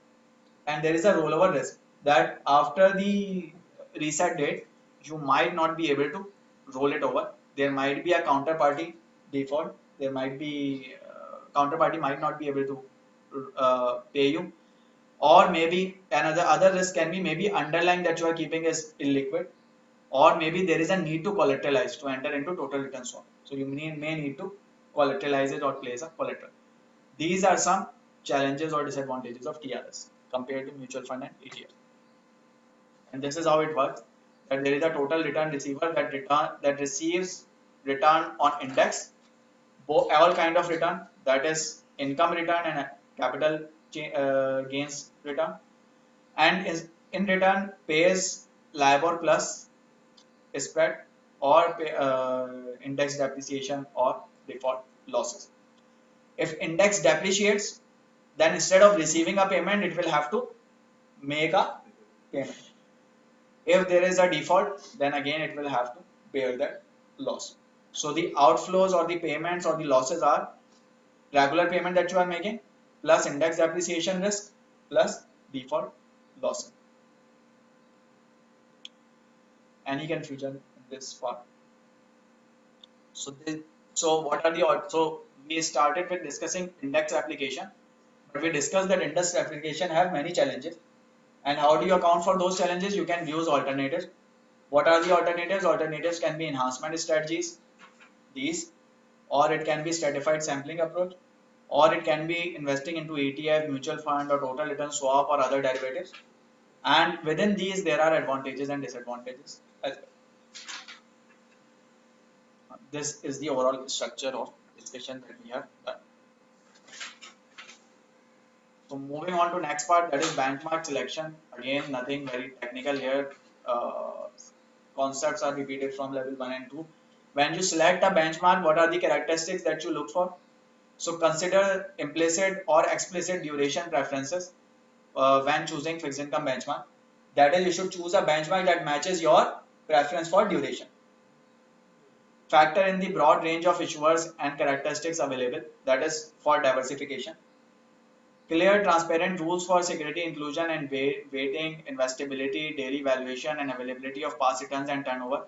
and there is a rollover risk that after the reset date, you might not be able to roll it over. There might be a counterparty default. There might be counterparty might not be able to pay you, or maybe another other risk can be, maybe underlying that you are keeping is illiquid, or maybe there is a need to collateralize to enter into total return swap. So you may need to collateralize it or place a collateral. These are some challenges or disadvantages of TRS compared to mutual fund and ETF. And this is how it works: that there is a total return receiver that receives return on index, all kind of return, that is income return and capital gains return, and is in return pays LIBOR plus spread, or index depreciation or default losses. If index depreciates, then instead of receiving a payment, it will have to make a payment. If there is a default, then again it will have to bear that loss. So the outflows or the payments or the losses are regular payment that you are making plus index depreciation risk plus default loss. Any confusion in this part? So what are so we started with discussing index application, but we discussed that index application have many challenges. And how do you account for those challenges? You can use alternatives. What are the alternatives? Alternatives can be enhancement strategies, these, or it can be stratified sampling approach, or it can be investing into ETF, mutual fund, or total return swap or other derivatives. And within these, there are advantages and disadvantages as well. This is the overall structure of discussion that we have done. So moving on to next part, that is benchmark selection. Again, nothing very technical here. Concepts are repeated from level 1 and 2. When you select a benchmark, what are the characteristics that you look for? So consider implicit or explicit duration preferences when choosing fixed income benchmark. That is, you should choose a benchmark that matches your preference for duration. Factor in the broad range of issuers and characteristics available, that is for diversification. Clear, transparent rules for security inclusion and weighting, investability, daily valuation, and availability of past returns and turnover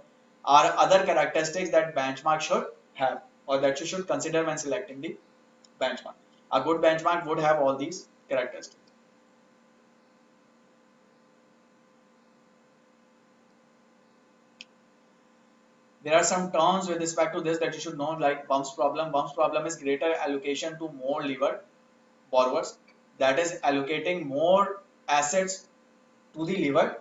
are other characteristics that benchmark should have or that you should consider when selecting the benchmark. A good benchmark would have all these characteristics. There are some terms with respect to this that you should know, like bumps problem. Bumps problem is greater allocation to more levered borrowers. That is allocating more assets to the levered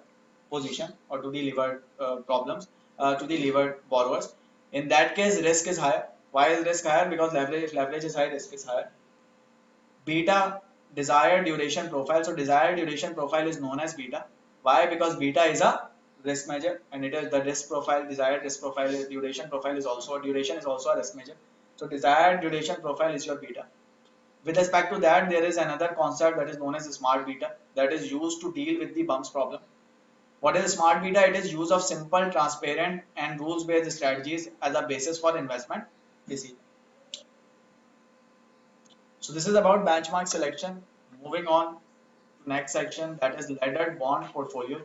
position or to the levered problems, to the levered borrowers. In that case, risk is higher. Why is risk higher? Because leverage is high, risk is higher. Beta, desired duration profile. So desired duration profile is known as beta. Why? Because beta is a risk measure, and it is the risk profile, desired risk profile, duration profile is also a risk measure. So desired duration profile is your beta. With respect to that, there is another concept that is known as smart beta that is used to deal with the bumps problem. What is smart beta? It is use of simple, transparent, and rules-based strategies as a basis for investment decision. So this is about benchmark selection. Moving on to next section, that is laddered bond portfolio.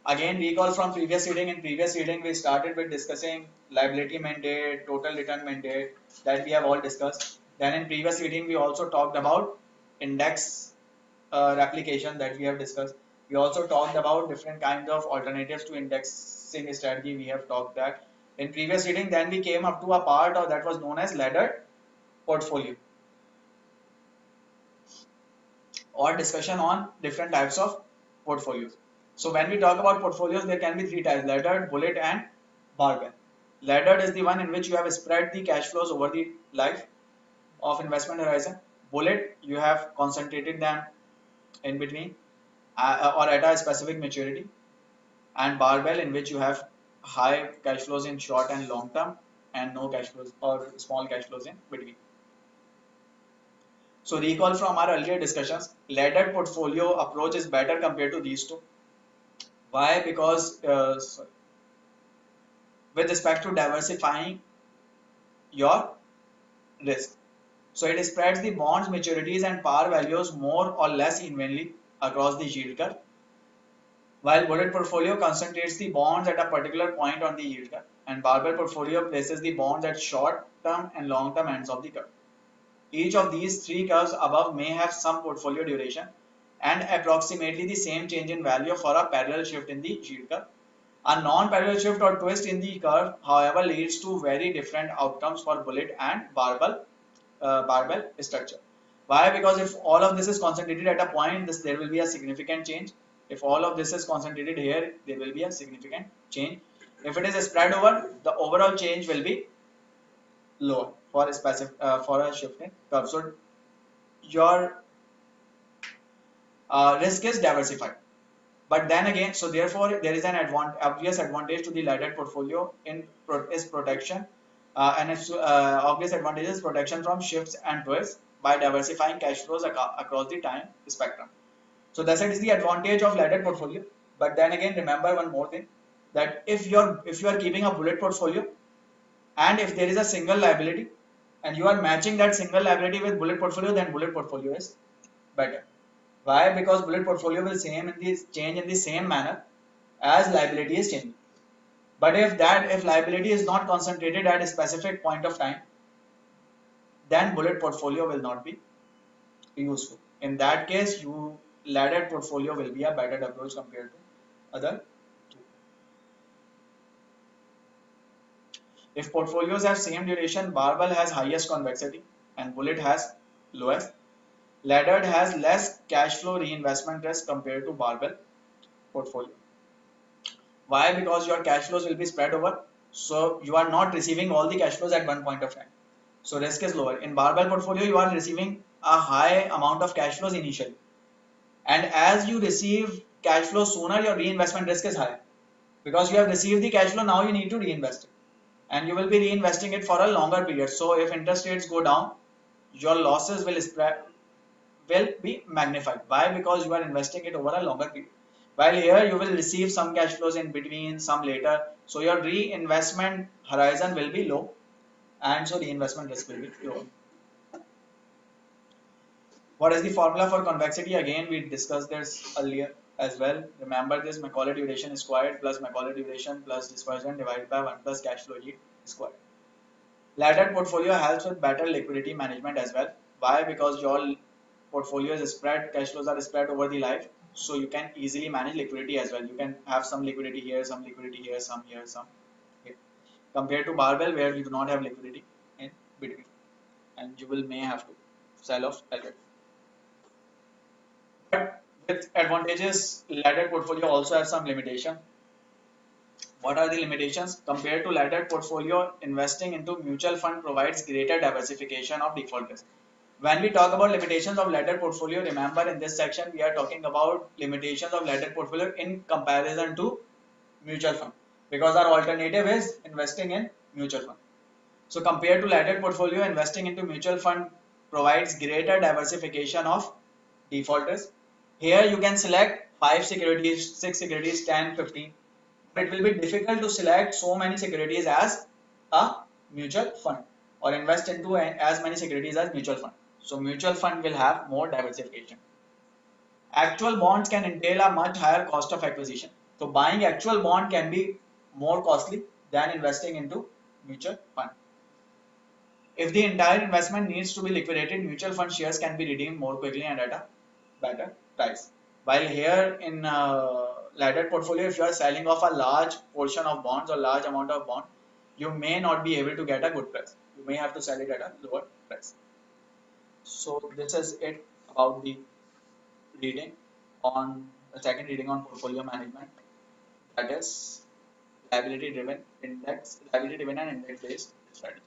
Again, recall from previous reading. In previous reading, we started with discussing liability mandate, total return mandate that we have all discussed. Then in previous reading, we also talked about index replication that we have discussed. We also talked about different kinds of alternatives to indexing strategy. We have talked that in previous reading. Then we came up to a part of that was known as laddered portfolio, or discussion on different types of portfolios. So when we talk about portfolios, there can be three types: laddered, bullet, and barbell. Laddered is the one in which you have spread the cash flows over the life of investment horizon. Bullet, you have concentrated them in between or at a specific maturity. And barbell, in which you have high cash flows in short and long term and no cash flows or small cash flows in between. So recall from our earlier discussions, laddered portfolio approach is better compared to these two. Why? Because with respect to diversifying your risk. So it spreads the bonds, maturities and par values more or less evenly across the yield curve, while bullet portfolio concentrates the bonds at a particular point on the yield curve, and barbell portfolio places the bonds at short term and long term ends of the curve. Each of these three curves above may have some portfolio duration and approximately the same change in value for a parallel shift in the yield curve. A non-parallel shift or twist in the curve, however, leads to very different outcomes for bullet and barbell structure. Why? Because if all of this is concentrated at a point, there will be a significant change. If all of this is concentrated here, there will be a significant change. If it is spread over, the overall change will be lower for a specific for a shift in curve. So your risk is diversified. But then again, so therefore there is an obvious advantage to the laddered portfolio is protection, and its obvious advantage is protection from shifts and twists. by diversifying cash flows across the time spectrum. So that is the advantage of laddered portfolio. But then again, remember one more thing, that if you are keeping a bullet portfolio, and if there is a single liability and you are matching that single liability with bullet portfolio, then bullet portfolio is better. Why? Because bullet portfolio will change in the same manner as liability is changing. But if liability is not concentrated at a specific point of time, then bullet portfolio will not be useful. In that case, laddered portfolio will be a better approach compared to other two. If portfolios have same duration, barbell has highest convexity and bullet has lowest. Laddered has less cash flow reinvestment risk compared to barbell portfolio. Why? Because your cash flows will be spread over, so you are not receiving all the cash flows at one point of time. So risk is lower. In barbell portfolio, you are receiving a high amount of cash flows initially, and as you receive cash flow sooner, your reinvestment risk is high because you have received the cash flow. Now you need to reinvest it, and you will be reinvesting it for a longer period. So if interest rates go down, your losses will be magnified. Why? Because you are investing it over a longer period. While here you will receive some cash flows in between, some later. So your reinvestment horizon will be low, and so reinvestment risk will be low. What is the formula for convexity? Again, we discussed this earlier as well. Remember this: Macaulay duration squared plus Macaulay duration plus dispersion divided by 1 plus cash flow yield squared. Laddered portfolio helps with better liquidity management as well. Why? Because your portfolio is spread, cash flows are spread over the life, so you can easily manage liquidity as well. You can have some liquidity here, some liquidity here, some here, some here. Compared to barbell, where you do not have liquidity in between, and you will may have to sell off already. But with advantages, laddered portfolio also has some limitation. What are the limitations? Compared to laddered portfolio, investing into mutual fund provides greater diversification of default risk. When we talk about limitations of laddered portfolio, remember in this section we are talking about limitations of laddered portfolio in comparison to mutual fund, because our alternative is investing in mutual fund. So compared to laddered portfolio, investing into mutual fund provides greater diversification of default risk. Here you can select 5 securities, 6 securities, 10, 15. But it will be difficult to select so many securities as a mutual fund, or invest into as many securities as mutual fund. So mutual fund will have more diversification. Actual bonds can entail a much higher cost of acquisition. So buying actual bond can be more costly than investing into mutual fund. If the entire investment needs to be liquidated, mutual fund shares can be redeemed more quickly and at a better price. While here in laddered portfolio, if you are selling off a large portion of bonds or large amount of bond, you may not be able to get a good price. You may have to sell it at a lower price. So this is it about the reading on the second reading on portfolio management. That is liability driven and index based strategy.